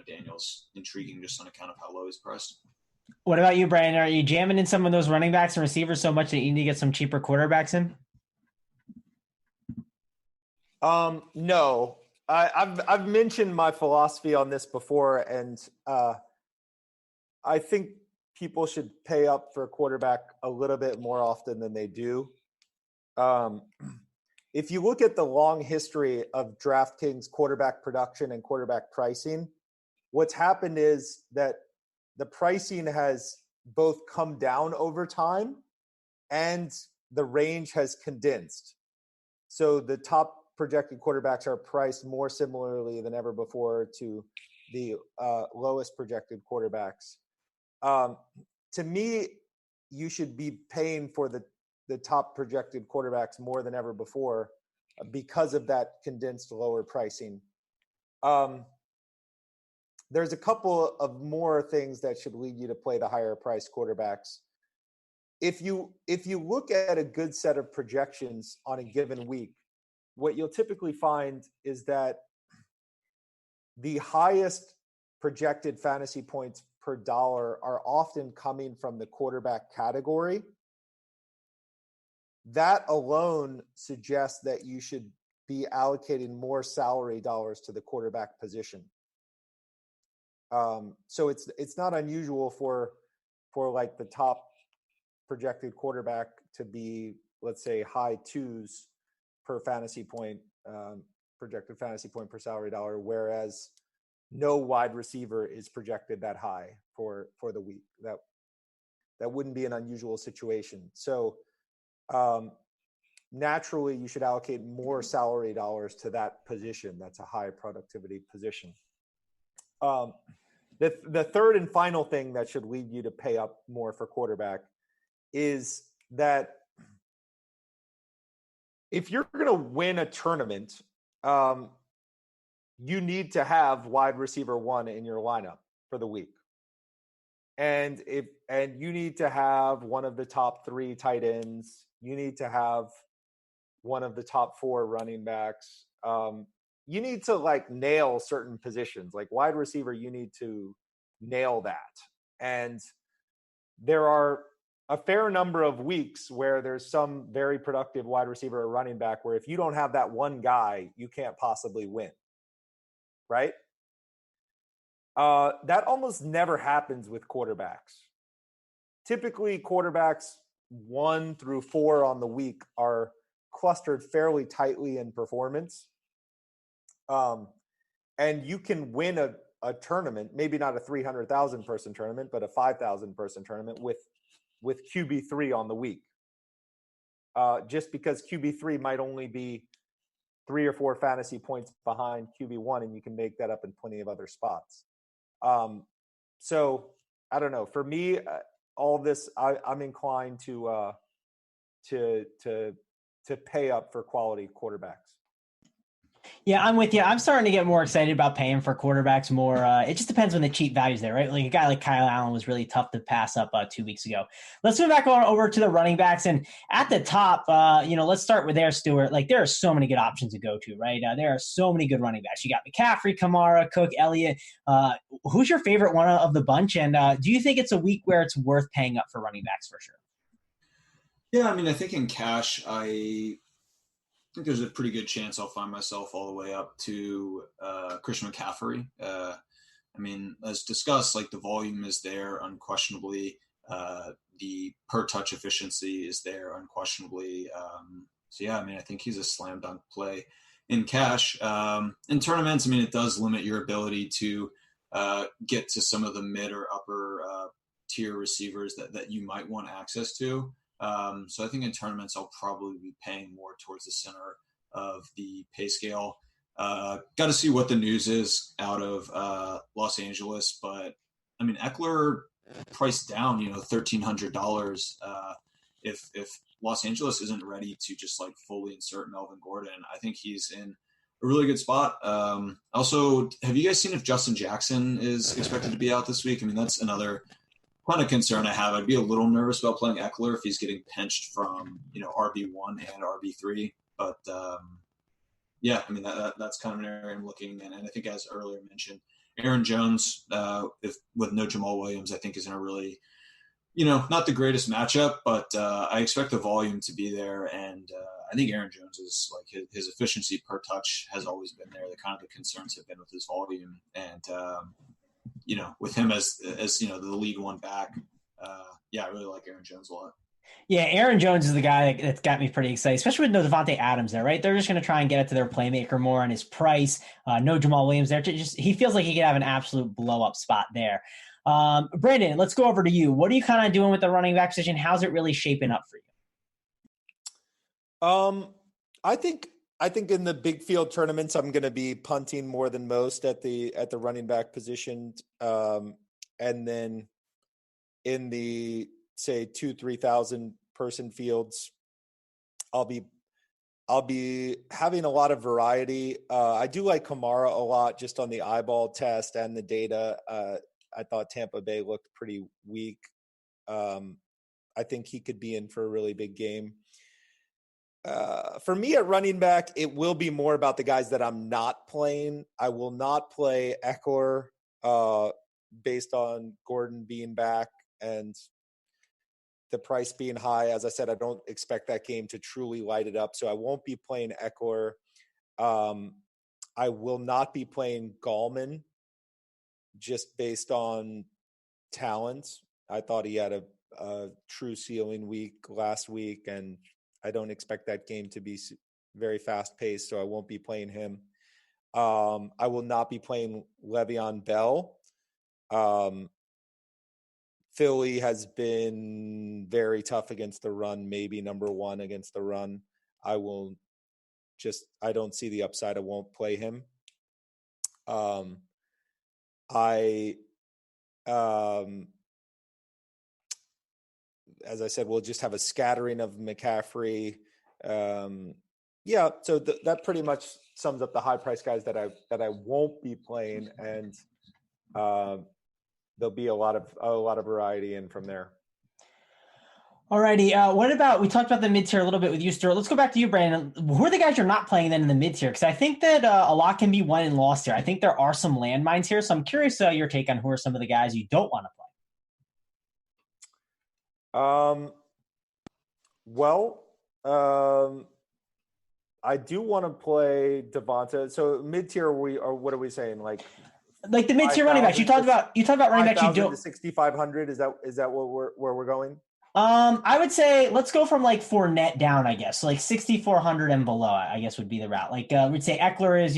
Daniel's intriguing just on account of how low he's priced. What about you, Brian? Are you jamming in some of those running backs and receivers so much that you need to get some cheaper quarterbacks in? No, I've mentioned my philosophy on this before, and I think people should pay up for a quarterback a little bit more often than they do. If you look at the long history of DraftKings quarterback production and quarterback pricing, what's happened is that the pricing has both come down over time and the range has condensed. So the top projected quarterbacks are priced more similarly than ever before to the lowest projected quarterbacks. To me, you should be paying for the top projected quarterbacks more than ever before because of that condensed lower pricing. There's a couple of more things that should lead you to play the higher priced quarterbacks. If you look at a good set of projections on a given week, what you'll typically find is that the highest projected fantasy points per dollar are often coming from the quarterback category. That alone suggests that you should be allocating more salary dollars to the quarterback position. So it's not unusual for like the top projected quarterback to be, let's say, high twos per fantasy point, projected fantasy point per salary dollar, whereas no wide receiver is projected that high for the week. That wouldn't be an unusual situation. So naturally, you should allocate more salary dollars to that position. That's a high productivity position. The third and final thing that should lead you to pay up more for quarterback is that if you're going to win a tournament, you need to have wide receiver 1 in your lineup for the week. And you need to have one of the top 3 tight ends. You need to have one of the top 4 running backs. You need to nail certain positions, like wide receiver. You need to nail that. And there are a fair number of weeks where there's some very productive wide receiver or running back where if you don't have that one guy, you can't possibly win. Right? That almost never happens with quarterbacks. Typically, quarterbacks 1 through 4 on the week are clustered fairly tightly in performance. And you can win a tournament, maybe not a 300,000 person tournament, but a 5,000 person tournament with QB3 on the week. Just because QB3 might only be 3 or 4 fantasy points behind QB1, and you can make that up in plenty of other spots. So I don't know. For me, all this, I'm inclined to pay up for quality quarterbacks. Yeah, I'm with you. I'm starting to get more excited about paying for quarterbacks more. It just depends when the cheap value's there, right? Like a guy like Kyle Allen was really tough to pass up 2 weeks ago. Let's move back on over to the running backs. And at the top, let's start with there, Stewart. Like there are so many good options to go to, right? There are so many good running backs. You got McCaffrey, Kamara, Cook, Elliott. Who's your favorite one of the bunch? And do you think it's a week where it's worth paying up for running backs for sure? Yeah, I mean, I think in cash, I think there's a pretty good chance I'll find myself all the way up to Christian McCaffrey. I mean, as discussed, like the volume is there unquestionably. The per touch efficiency is there unquestionably. So yeah, I mean, I think he's a slam dunk play in cash. In tournaments, I mean, it does limit your ability to get to some of the mid or upper tier receivers that you might want access to. So I think in tournaments, I'll probably be paying more towards the center of the pay scale. Got to see what the news is out of Los Angeles, but I mean, Eckler priced down, $1,300. If Los Angeles isn't ready to just like fully insert Melvin Gordon, I think he's in a really good spot. Also, have you guys seen if Justin Jackson is expected to be out this week? I mean, that's another kind of concern I have. I'd be a little nervous about playing Eckler if he's getting pinched from, RB1 and RB3. But, yeah, I mean, that's kind of an area I'm looking in. And I think, as earlier mentioned, Aaron Jones, with no Jamal Williams, I think is in a really, not the greatest matchup, but I expect the volume to be there. And I think Aaron Jones is like his efficiency per touch has always been there. The concerns have been with his volume. And, with him as the league one back, I really like Aaron Jones a lot. Yeah, Aaron Jones is the guy that's got me pretty excited, especially with no Devontae Adams there, right? They're just going to try and get it to their playmaker more, and his price, no Jamal Williams there. He feels like he could have an absolute blow-up spot there. Brandon, let's go over to you. What are you kind of doing with the running back position? How's it really shaping up for you? I think in the big field tournaments, I'm going to be punting more than most at the running back position. And then in the, say, 2,000-3,000 person fields, I'll be having a lot of variety. I do like Kamara a lot just on the eyeball test and the data. I thought Tampa Bay looked pretty weak. I think he could be in for a really big game. For me at running back, it will be more about the guys that I'm not playing. I will not play Eckler based on Gordon being back and the price being high. As I said, I don't expect that game to truly light it up, so I won't be playing Eckler. I will not be playing Gallman just based on talent. I thought he had a true ceiling week last week, and I don't expect that game to be very fast-paced, so I won't be playing him. I will not be playing Le'Veon Bell. Philly has been very tough against the run, maybe number one against the run. I don't see the upside. I won't play him. As I said, we'll just have a scattering of McCaffrey, Yeah, so that pretty much sums up the high price guys that I won't be playing, and there'll be a lot of variety in from there. Alrighty. What about, we talked about the mid-tier a little bit with you, Stewart. Let's go back to you, Brandon. Who are the guys you're not playing then in the mid-tier? Because I think that a lot can be won and lost here. I think there are some landmines here. So I'm curious your take on who are some of the guys you don't want to play. I do want to play Devonta. So mid-tier, what are we saying? Like the mid-tier running backs. You talked about running backs you don't. to 6,500. Is that where we're going? I would say let's go from like Fournette down, I guess. So like 6,400 and below, I guess would be the route. Like we'd say Eckler is,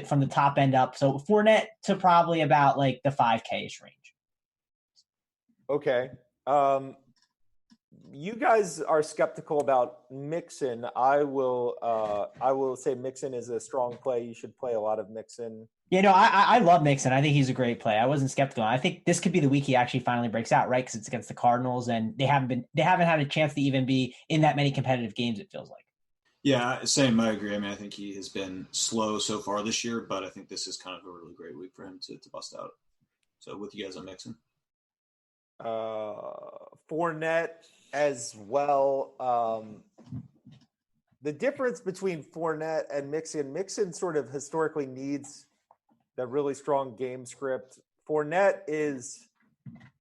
from the top end up. So Fournette to probably about like the 5K-ish range. Okay. You guys are skeptical about Mixon. I will say Mixon is a strong play. You should play a lot of Mixon. I love Mixon. I think he's a great play. I wasn't skeptical. I think this could be the week he actually finally breaks out, right? Because it's against the Cardinals, and they haven't had a chance to even be in that many competitive games. It feels like. Yeah, same. I agree. I mean, I think he has been slow so far this year, but I think this is kind of a really great week for him to bust out. So with you guys on Mixon, Fournette as well. The difference between Fournette and Mixon sort of historically needs that really strong game script. Fournette is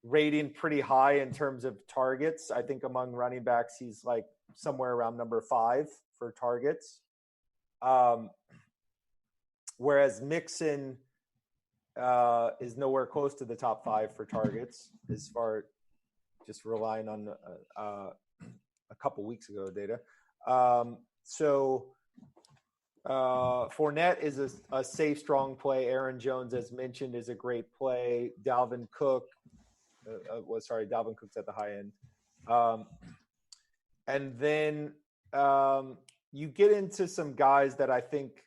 rating pretty high in terms of targets. I think among running backs, he's like somewhere around number 5 for targets. Whereas Mixon is nowhere close to the top 5 for targets, as far just relying on a couple weeks ago data. Fournette is a safe, strong play. Aaron Jones, as mentioned, is a great play. Dalvin Cook's at the high end. And then you get into some guys that I think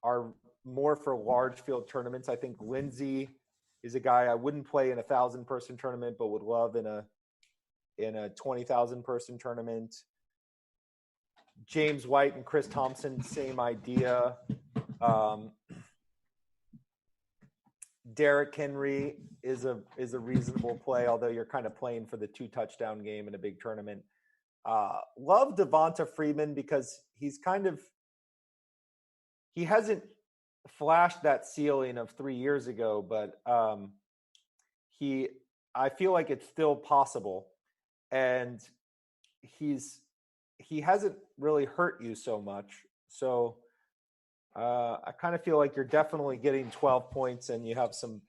are more for large field tournaments. I think Lindsey is a guy I wouldn't play in a 1,000-person tournament, but would love in a 20,000-person tournament. James White and Chris Thompson, same idea. Derrick Henry is a reasonable play, although you're kind of playing for the 2-touchdown game in a big tournament. Love Devonta Freeman because he hasn't flashed that ceiling of 3 years ago, but I feel like it's still possible, and he hasn't really hurt you so much. So I kind of feel like you're definitely getting 12 points and you have some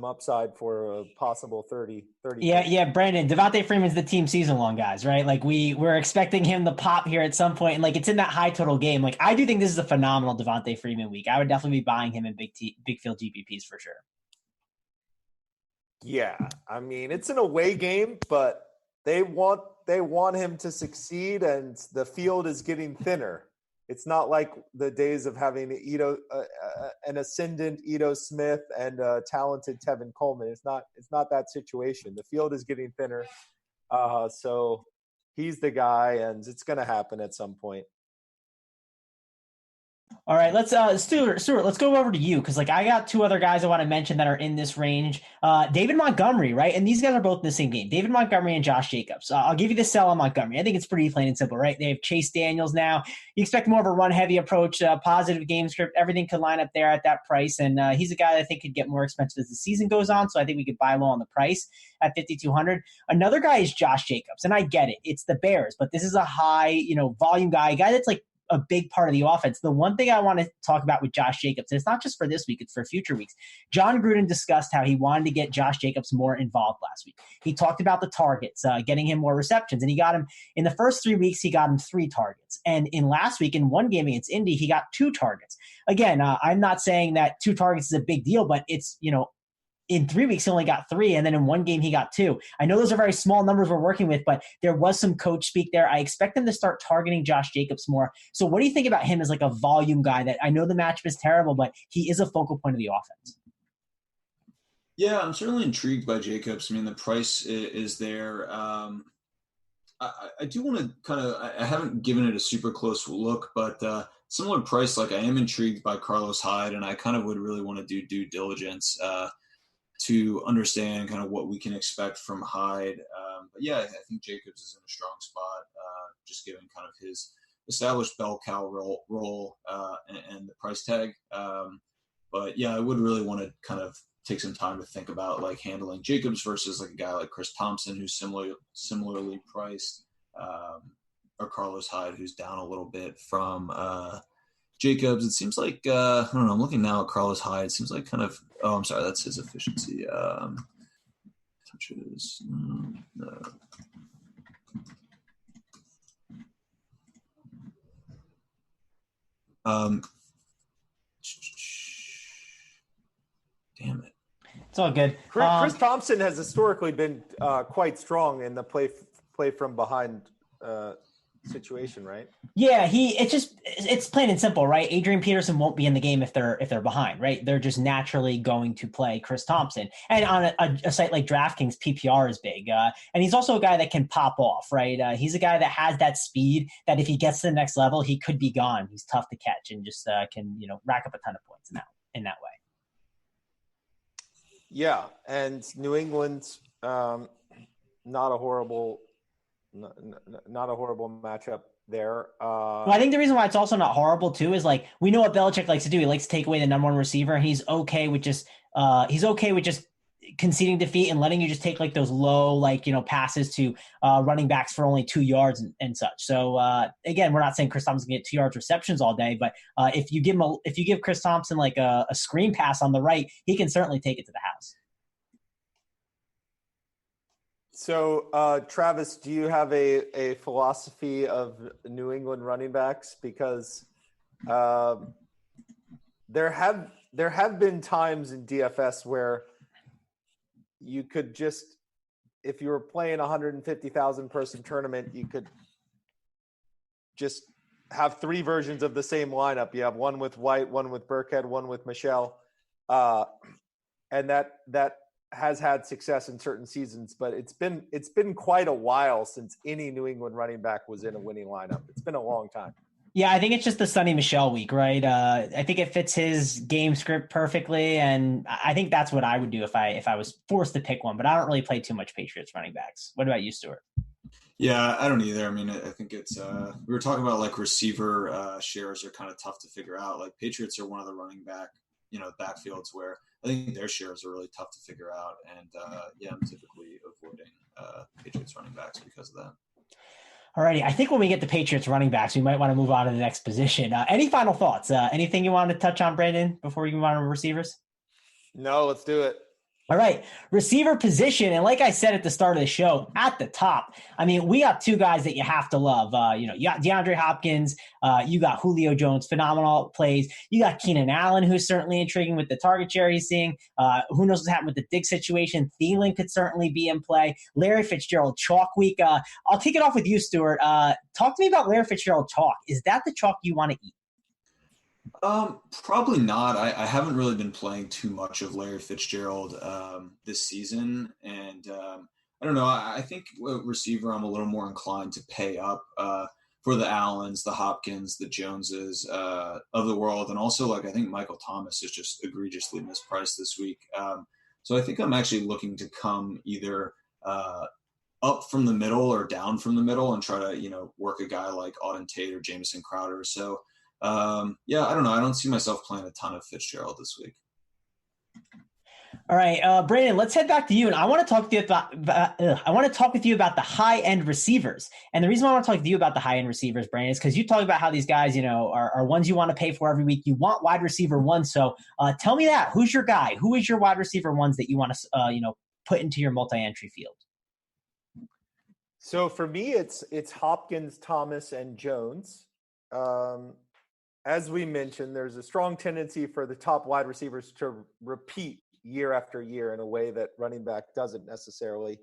upside for a possible 30. Yeah, Brandon, Devonta Freeman's the team season long guys, right? Like we're expecting him to pop here at some point, and like it's in that high total game. Like I do think this is a phenomenal Devonta Freeman week. I would definitely be buying him in big field GPPs for sure. Yeah, I mean it's an away game, but they want him to succeed, and the field is getting thinner. It's not like the days of having an ascendant Ito Smith and a talented Tevin Coleman. It's not that situation. The field is getting thinner, so he's the guy, and it's going to happen at some point. All right, let's Stewart, let's go over to you because like I got 2 other guys I want to mention that are in this range. David Montgomery, right? And these guys are both in the same game. David Montgomery and Josh Jacobs. I'll give you the sell on Montgomery. I think it's pretty plain and simple, right? They have Chase Daniels now. You expect more of a run-heavy approach, positive game script. Everything could line up there at that price, and he's a guy that I think could get more expensive as the season goes on. So I think we could buy low on the price at 5,200. Another guy is Josh Jacobs, and I get it. It's the Bears, but this is a high, volume guy, a guy that's like a big part of the offense. The one thing I want to talk about with Josh Jacobs, and it's not just for this week, it's for future weeks. John Gruden discussed how he wanted to get Josh Jacobs more involved last week. He talked about the targets, getting him more receptions, and he got him in the first 3 weeks, he got him 3 targets. And in last week, in one game against Indy, he got 2 targets. Again, I'm not saying that 2 targets is a big deal, but it's, in 3 weeks, he only got 3, and then in one game, he got 2. I know those are very small numbers we're working with, but there was some coach speak there. I expect them to start targeting Josh Jacobs more. So what do you think about him as like a volume guy that I know the matchup is terrible, but he is a focal point of the offense? Yeah, I'm certainly intrigued by Jacobs. I mean, the price is there. I do want to kind of – I haven't given it a super close look, but similar price, like I am intrigued by Carlos Hyde, and I kind of would really want to do due diligence to understand kind of what we can expect from Hyde. But yeah, I think Jacobs is in a strong spot, just given kind of his established bell cow role and the price tag. But yeah, I would really want to kind of take some time to think about like handling Jacobs versus like a guy like Chris Thompson, who's similarly priced, or Carlos Hyde, who's down a little bit from Jacobs. It seems like I don't know. I'm looking now at Carlos Hyde. It seems like kind of. Oh, I'm sorry. That's his efficiency. Touches. No. Damn it. It's all good. Chris Thompson has historically been quite strong in the play from behind situation, right? Yeah, it's plain and simple, right? Adrian Peterson won't be in the game if they're behind, right? They're just naturally going to play Chris Thompson. And on a site like DraftKings, PPR is big. And he's also a guy that can pop off, right? He's a guy that has that speed that if he gets to the next level, he could be gone. He's tough to catch and just can, rack up a ton of points in that way. Yeah, and New England's not a horrible matchup there. Well, I think the reason why it's also not horrible too is like we know what Belichick likes to do. He likes to take away the number one receiver, and he's okay with just conceding defeat and letting you just take like those low passes to running backs for only 2 yards and such. So again, we're not saying Chris Thompson can get 2 yards receptions all day, but if you give Chris Thompson like a screen pass on the right, he can certainly take it to the house. So, Travis, do you have a philosophy of New England running backs? Because there have been times in DFS where you could just, if you were playing a 150,000 person tournament, you could just have 3 versions of the same lineup. You have one with White, one with Burkhead, one with Michelle, and that has had success in certain seasons, but it's been quite a while since any New England running back was in a winning lineup. It's been a long time. Yeah, I think it's just the Sonny Michel week, right? I think it fits his game script perfectly, and I think that's what I would do if I was forced to pick one. But I don't really play too much Patriots running backs. What about you, Stewart? Yeah, I don't either. I mean, I think it's we were talking about like receiver shares are kind of tough to figure out. Like Patriots are one of the running back backfields where I think their shares are really tough to figure out. And I'm typically avoiding Patriots running backs because of that. All righty. I think when we get to Patriots running backs, we might want to move on to the next position. Any final thoughts? Anything you wanted to touch on, Brandon, before we move on to receivers? No, let's do it. All right, receiver position. And like I said at the start of the show, at the top, I mean, we got 2 guys that you have to love. You got DeAndre Hopkins. You got Julio Jones, phenomenal plays. You got Keenan Allen, who's certainly intriguing with the target share he's seeing. Who knows what's happening with the Diggs situation? Thielen could certainly be in play. Larry Fitzgerald, chalk week. I'll kick it off with you, Stewart. Talk to me about Larry Fitzgerald chalk. Is that the chalk you want to eat? Probably not. I haven't really been playing too much of Larry Fitzgerald this season, and I don't know. I think receiver I'm a little more inclined to pay up for the Allens, the Hopkins, the Joneses of the world, and also like I think Michael Thomas is just egregiously mispriced this week. So I think I'm actually looking to come either up from the middle or down from the middle and try to work a guy like Auden Tate or Jamison Crowder. So. I don't know. I don't see myself playing a ton of Fitzgerald this week. All right, Brandon, let's head back to you. And I want to talk to you about the high-end receivers. And the reason why I want to talk to you about the high-end receivers, Brandon, is because you talk about how these guys, are ones you want to pay for every week. You want wide receiver 1. So tell me that. Who's your guy? Who is your wide receiver 1s that you want to, put into your multi-entry field? So for me, it's Hopkins, Thomas, and Jones. As we mentioned, there's a strong tendency for the top wide receivers to repeat year after year in a way that running back doesn't necessarily.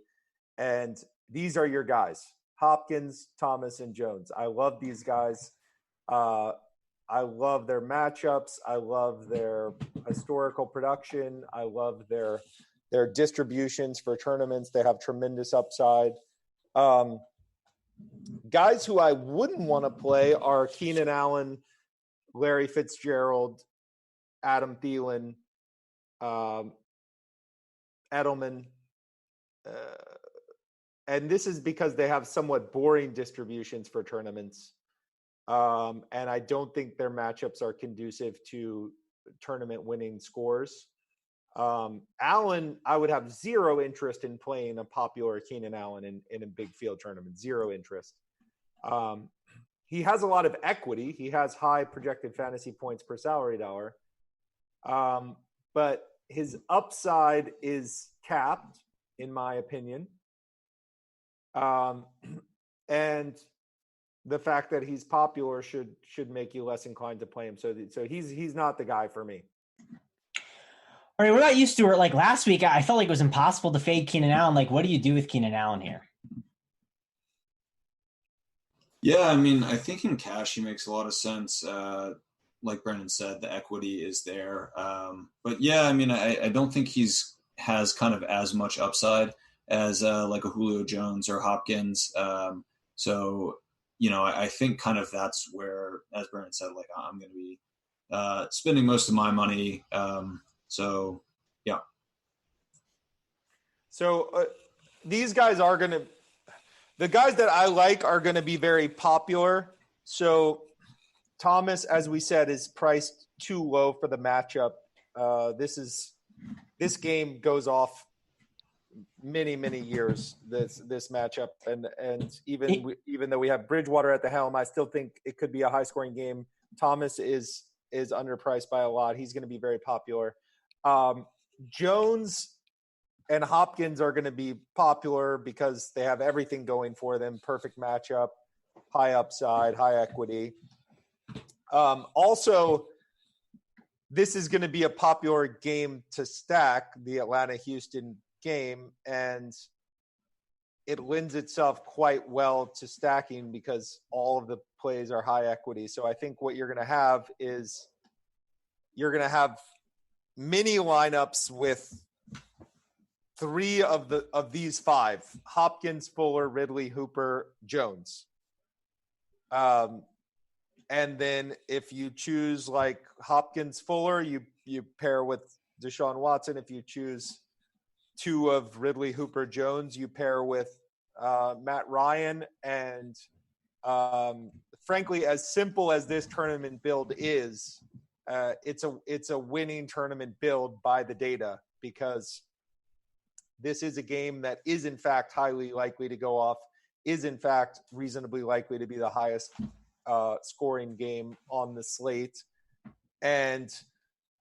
And these are your guys, Hopkins, Thomas, and Jones. I love these guys. I love their matchups. I love their historical production. I love their distributions for tournaments. They have tremendous upside. Guys who I wouldn't want to play are Keenan Allen, Larry Fitzgerald, Adam Thielen, Edelman. And this is because they have somewhat boring distributions for tournaments. And I don't think their matchups are conducive to tournament winning scores. Allen, I would have zero interest in playing a popular Keenan Allen in a big field tournament. Zero interest. He has a lot of equity. He has high projected fantasy points per salary dollar. But his upside is capped, in my opinion. And the fact that he's popular should make you less inclined to play him. So he's not the guy for me. All right, what about you, Stewart? Like last week, I felt like it was impossible to fade Keenan Allen. Like, what do you do with Keenan Allen here? Yeah, I mean, I think in cash he makes a lot of sense. Like Brendan said, the equity is there. But yeah, I mean, I don't think has kind of as much upside as like a Julio Jones or Hopkins. So, I think kind of that's where, as Brendan said, like I'm going to be spending most of my money. So, yeah. So these guys are going to – the guys that I like are going to be very popular. So Thomas, as we said, is priced too low for the matchup. This game goes off many, many years, this matchup. And even though we have Bridgewater at the helm, I still think it could be a high-scoring game. Thomas is underpriced by a lot. He's going to be very popular. Jones and Hopkins are going to be popular because they have everything going for them. Perfect matchup, high upside, high equity. Also, this is going to be a popular game to stack, the Atlanta-Houston game, and it lends itself quite well to stacking because all of the plays are high equity. So I think what you're going to have is you're going to have mini lineups with three of these five: Hopkins, Fuller, Ridley, Hooper, Jones. And then if you choose like Hopkins, Fuller, you pair with Deshaun Watson. If you choose two of Ridley, Hooper, Jones, you pair with Matt Ryan. And frankly, as simple as this tournament build is, it's a winning tournament build by the data, because this is a game that is in fact highly likely to go off, is in fact reasonably likely to be the highest scoring game on the slate. And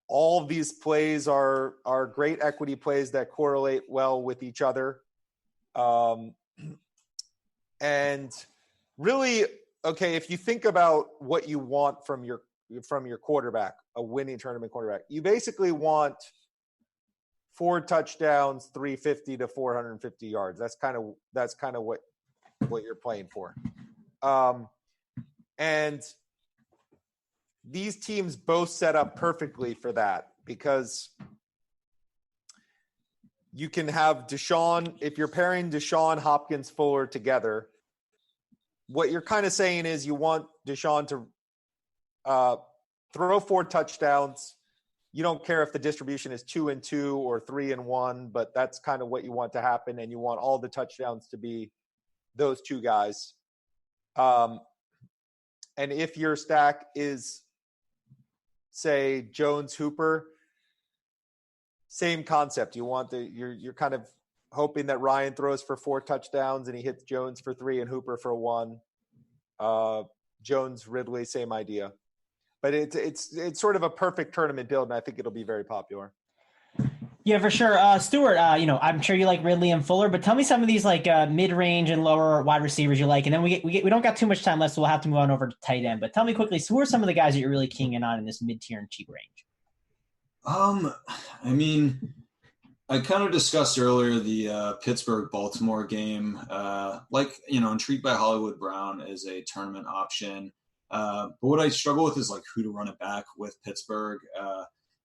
all of these plays are great equity plays that correlate well with each other. And really, okay, if you think about what you want from your quarterback, a winning tournament quarterback, you basically want 4 touchdowns, 350 to 450 yards. That's kind of what you're playing for. And these teams both set up perfectly for that, because you can have Deshaun, if you're pairing Deshaun, Hopkins, Fuller together, what you're kind of saying is you want Deshaun to throw 4 touchdowns. You don't care if the distribution is 2 and 2 or 3 and 1, but that's kind of what you want to happen. And you want all the touchdowns to be those 2 guys. And if your stack is, say, Jones, Hooper, same concept. You want you're kind of hoping that Ryan throws for 4 touchdowns and he hits Jones for 3 and Hooper for 1. Jones, Ridley, same idea. But it's sort of a perfect tournament build, and I think it'll be very popular. Yeah, for sure. Stewart, I'm sure you like Ridley and Fuller, but tell me some of these like mid-range and lower wide receivers you like, and then we don't got too much time left, so we'll have to move on over to tight end. But tell me quickly, so who are some of the guys that you're really keying in on in this mid-tier and cheap range? I mean, I kind of discussed earlier the Pittsburgh-Baltimore game. Intrigued by Hollywood Brown as a tournament option. But what I struggle with is like who to run it back with Pittsburgh.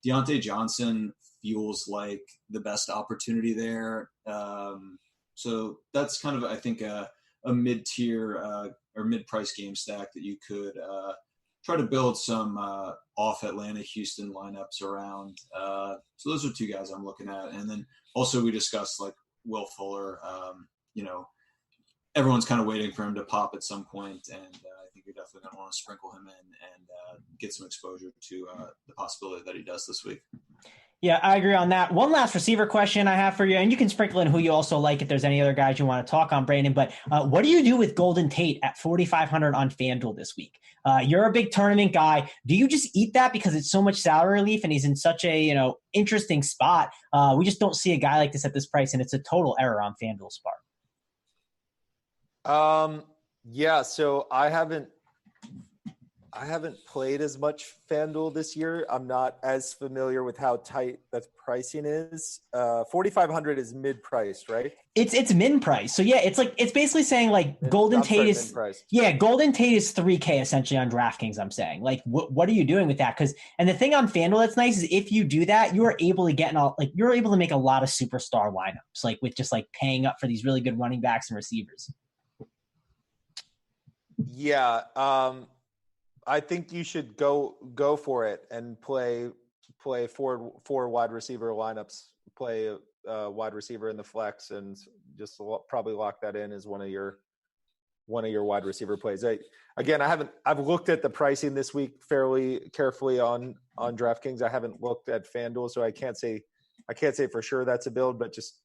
Deontay Johnson feels like the best opportunity there. So that's kind of, I think, a mid-tier or mid-price game stack that you could try to build some off Atlanta, Houston lineups around. So those are two guys I'm looking at. And then also we discussed like Will Fuller. Everyone's kind of waiting for him to pop at some point, and I think you're definitely going to want to sprinkle him in and get some exposure to the possibility that he does this week. Yeah, I agree on that. One last receiver question I have for you, and you can sprinkle in who you also like if there's any other guys you want to talk on, Brandon. But what do you do with Golden Tate at 4,500 on FanDuel this week? You're a big tournament guy. Do you just eat that because it's so much salary relief and he's in such a interesting spot? We just don't see a guy like this at this price, and it's a total error on FanDuel's part. Yeah, so I haven't played as much FanDuel this year. I'm not as familiar with how tight that pricing is. 4,500 is mid-priced, right? It's min-price. So yeah, it's basically saying like Golden Tate is min-priced. Yeah, Golden Tate is $3K essentially on DraftKings. I'm saying like what are you doing with that? And the thing on FanDuel that's nice is if you do that, you're able to make a lot of superstar lineups like with just like paying up for these really good running backs and receivers. Yeah, I think you should go for it and play four wide receiver lineups. Play a wide receiver in the flex and just probably lock that in as one of your wide receiver plays. I've looked at the pricing this week fairly carefully on DraftKings. I haven't looked at FanDuel, so I can't say for sure that's a build, but just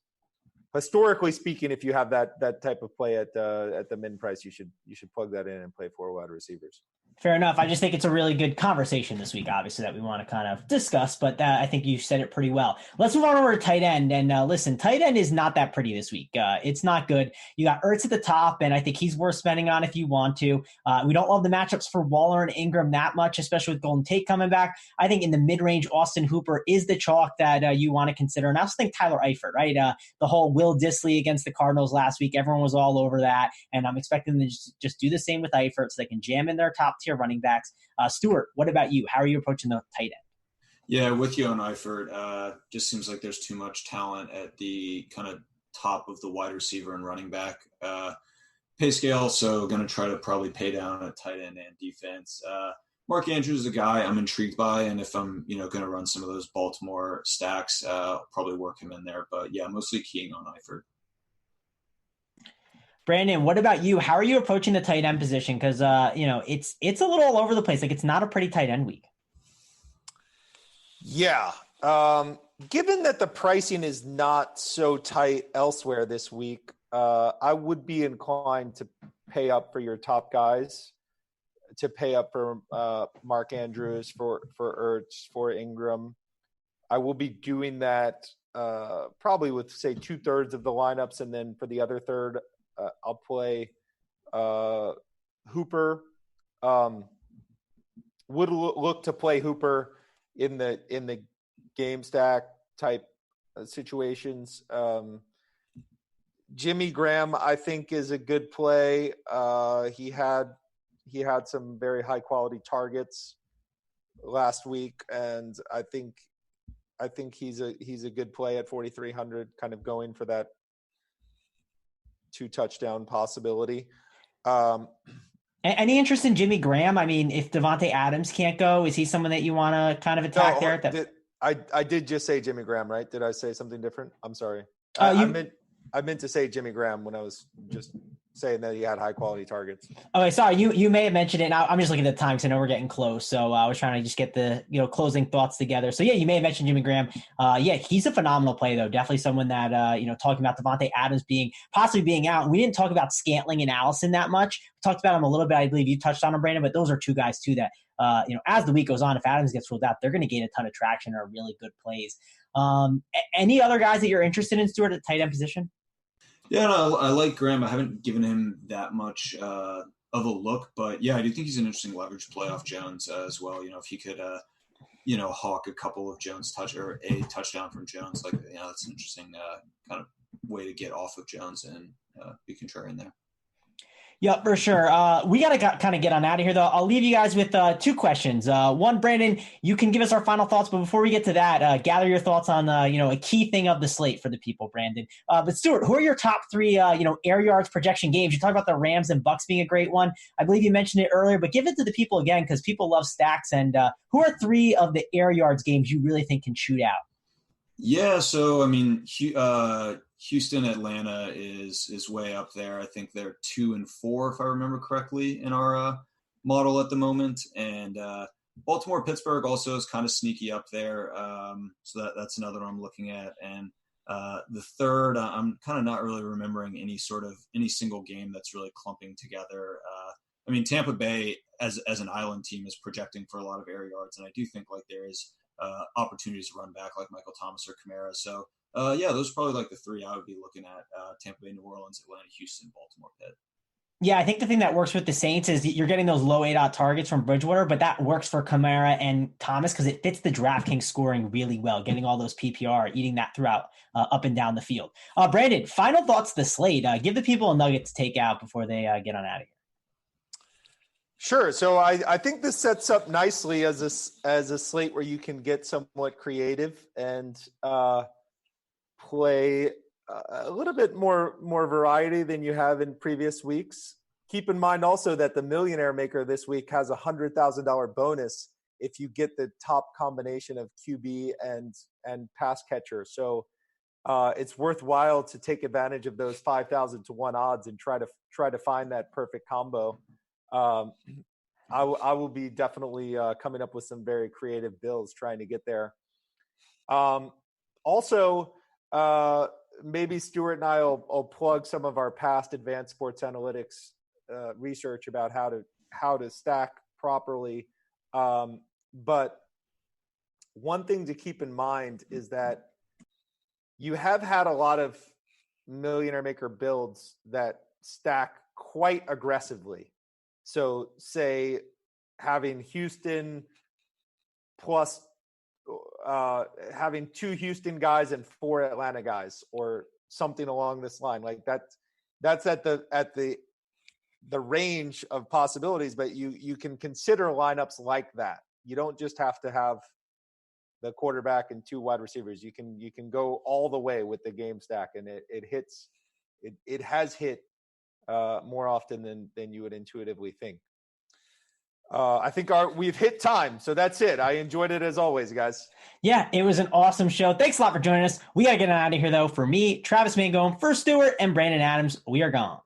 historically speaking, if you have that type of play at the min price, you should plug that in and play 4 wide receivers. Fair enough. I just think it's a really good conversation this week, obviously, that we want to kind of discuss, but I think you said it pretty well. Let's move on over to tight end. And listen, tight end is not that pretty this week. It's not good. You got Ertz at the top, and I think he's worth spending on if you want to. We don't love the matchups for Waller and Ingram that much, especially with Golden Tate coming back. I think in the mid-range, Austin Hooper is the chalk that you want to consider. And I also think Tyler Eifert, right? The whole Will Dissly against the Cardinals last week, everyone was all over that. And I'm expecting them to just do the same with Eifert so they can jam in their top tier running backs. Stewart, what about you? How are you approaching the tight end? Yeah, with you on Eifert. Just seems like there's too much talent at the kind of top of the wide receiver and running back pay scale. So going to try to probably pay down at tight end and defense. Mark Andrews is a guy I'm intrigued by, and if I'm going to run some of those Baltimore stacks, I'll probably work him in there. But yeah, mostly keying on Eifert. Brandon, what about you? How are you approaching the tight end position? Because it's a little all over the place. Like it's not a pretty tight end week. Yeah. Given that the pricing is not so tight elsewhere this week, I would be inclined to pay up for your top guys, to pay up for Mark Andrews, for Ertz, for Ingram. I will be doing that probably with, say, 2/3 of the lineups, and then for the other third, I'll play Hooper. Would look to play Hooper in the game stack type situations. Jimmy Graham, I think, is a good play. He had some very high quality targets last week, and I think he's a good play at 4,300, kind of going for that 2 touchdown possibility. Any interest in Jimmy Graham? I mean, if Devontae Adams can't go, is he someone that you want to kind of attack there? I did just say Jimmy Graham, right? Did I say something different? I'm sorry. I meant to say Jimmy Graham when I was just saying that he had high quality targets. Okay, sorry. You may have mentioned it. Now I'm just looking at the time because I know we're getting close. So I was trying to just get the closing thoughts together. So yeah, you may have mentioned Jimmy Graham. Yeah, he's a phenomenal play though. Definitely someone that talking about Devontae Adams possibly being out. We didn't talk about Scantling and Allison that much. We talked about him a little bit. I believe you touched on him, Brandon. But those are two guys too that as the week goes on, if Adams gets ruled out, they're going to gain a ton of traction or really good plays. Any other guys that you're interested in, Stewart, at the tight end position? Yeah, no, I like Graham. I haven't given him that much of a look, but yeah, I do think he's an interesting leverage play off Jones as well. If he could, hawk a couple of Jones or a touchdown from Jones, that's an interesting kind of way to get off of Jones and be contrarian there. Yeah, for sure. We got to kind of get on out of here, though. I'll leave you guys with two questions. One, Brandon, you can give us our final thoughts, but before we get to that, gather your thoughts on, a key thing of the slate for the people, Brandon. But Stewart, who are your top three, air yards projection games? You talked about the Rams and Bucks being a great one. I believe you mentioned it earlier, but give it to the people again because people love stacks. And who are three of the air yards games you really think can shoot out? Yeah, so I mean, Houston, Atlanta is way up there. I think they're 2 and 4, if I remember correctly, in our model at the moment. And Baltimore, Pittsburgh also is kind of sneaky up there. So that's another one I'm looking at. And the third, I'm kind of not really remembering any single game that's really clumping together. I mean, Tampa Bay as an island team is projecting for a lot of air yards, and I do think like there is opportunities to run back like Michael Thomas or Kamara. So those are probably like the three I would be looking at: Tampa Bay, New Orleans, Atlanta, Houston, Baltimore, Pitt. Yeah, I think the thing that works with the Saints is you're getting those low ADOT targets from Bridgewater, but that works for Kamara and Thomas because it fits the DraftKings scoring really well, getting all those PPR, eating that throughout up and down the field. Brandon, final thoughts to the slate. Give the people a nugget to take out before they get on out of here. Sure. So I think this sets up nicely as a slate where you can get somewhat creative and play a little bit more variety than you have in previous weeks. Keep in mind also that the Millionaire Maker this week has $100,000 bonus if you get the top combination of QB and pass catcher. So it's worthwhile to take advantage of those 5,000 to 1 odds and try to find that perfect combo. I will be definitely coming up with some very creative builds trying to get there. Also, maybe Stewart and I'll plug some of our past advanced sports analytics research about how to stack properly. But one thing to keep in mind is that you have had a lot of Millionaire Maker builds that stack quite aggressively. So say having Houston plus having 2 Houston guys and 4 Atlanta guys or something along this line. Like that's at the range of possibilities, but you can consider lineups like that. You don't just have to have the quarterback and 2 wide receivers. You can go all the way with the game stack, and it has hit more often than you would intuitively think. I think we've hit time, so that's it. I enjoyed it as always, guys. Yeah, it was an awesome show. Thanks a lot for joining us. We got to get out of here, though. For me, Travis Mangone, for Stewart, and Brandon Adams, we are gone.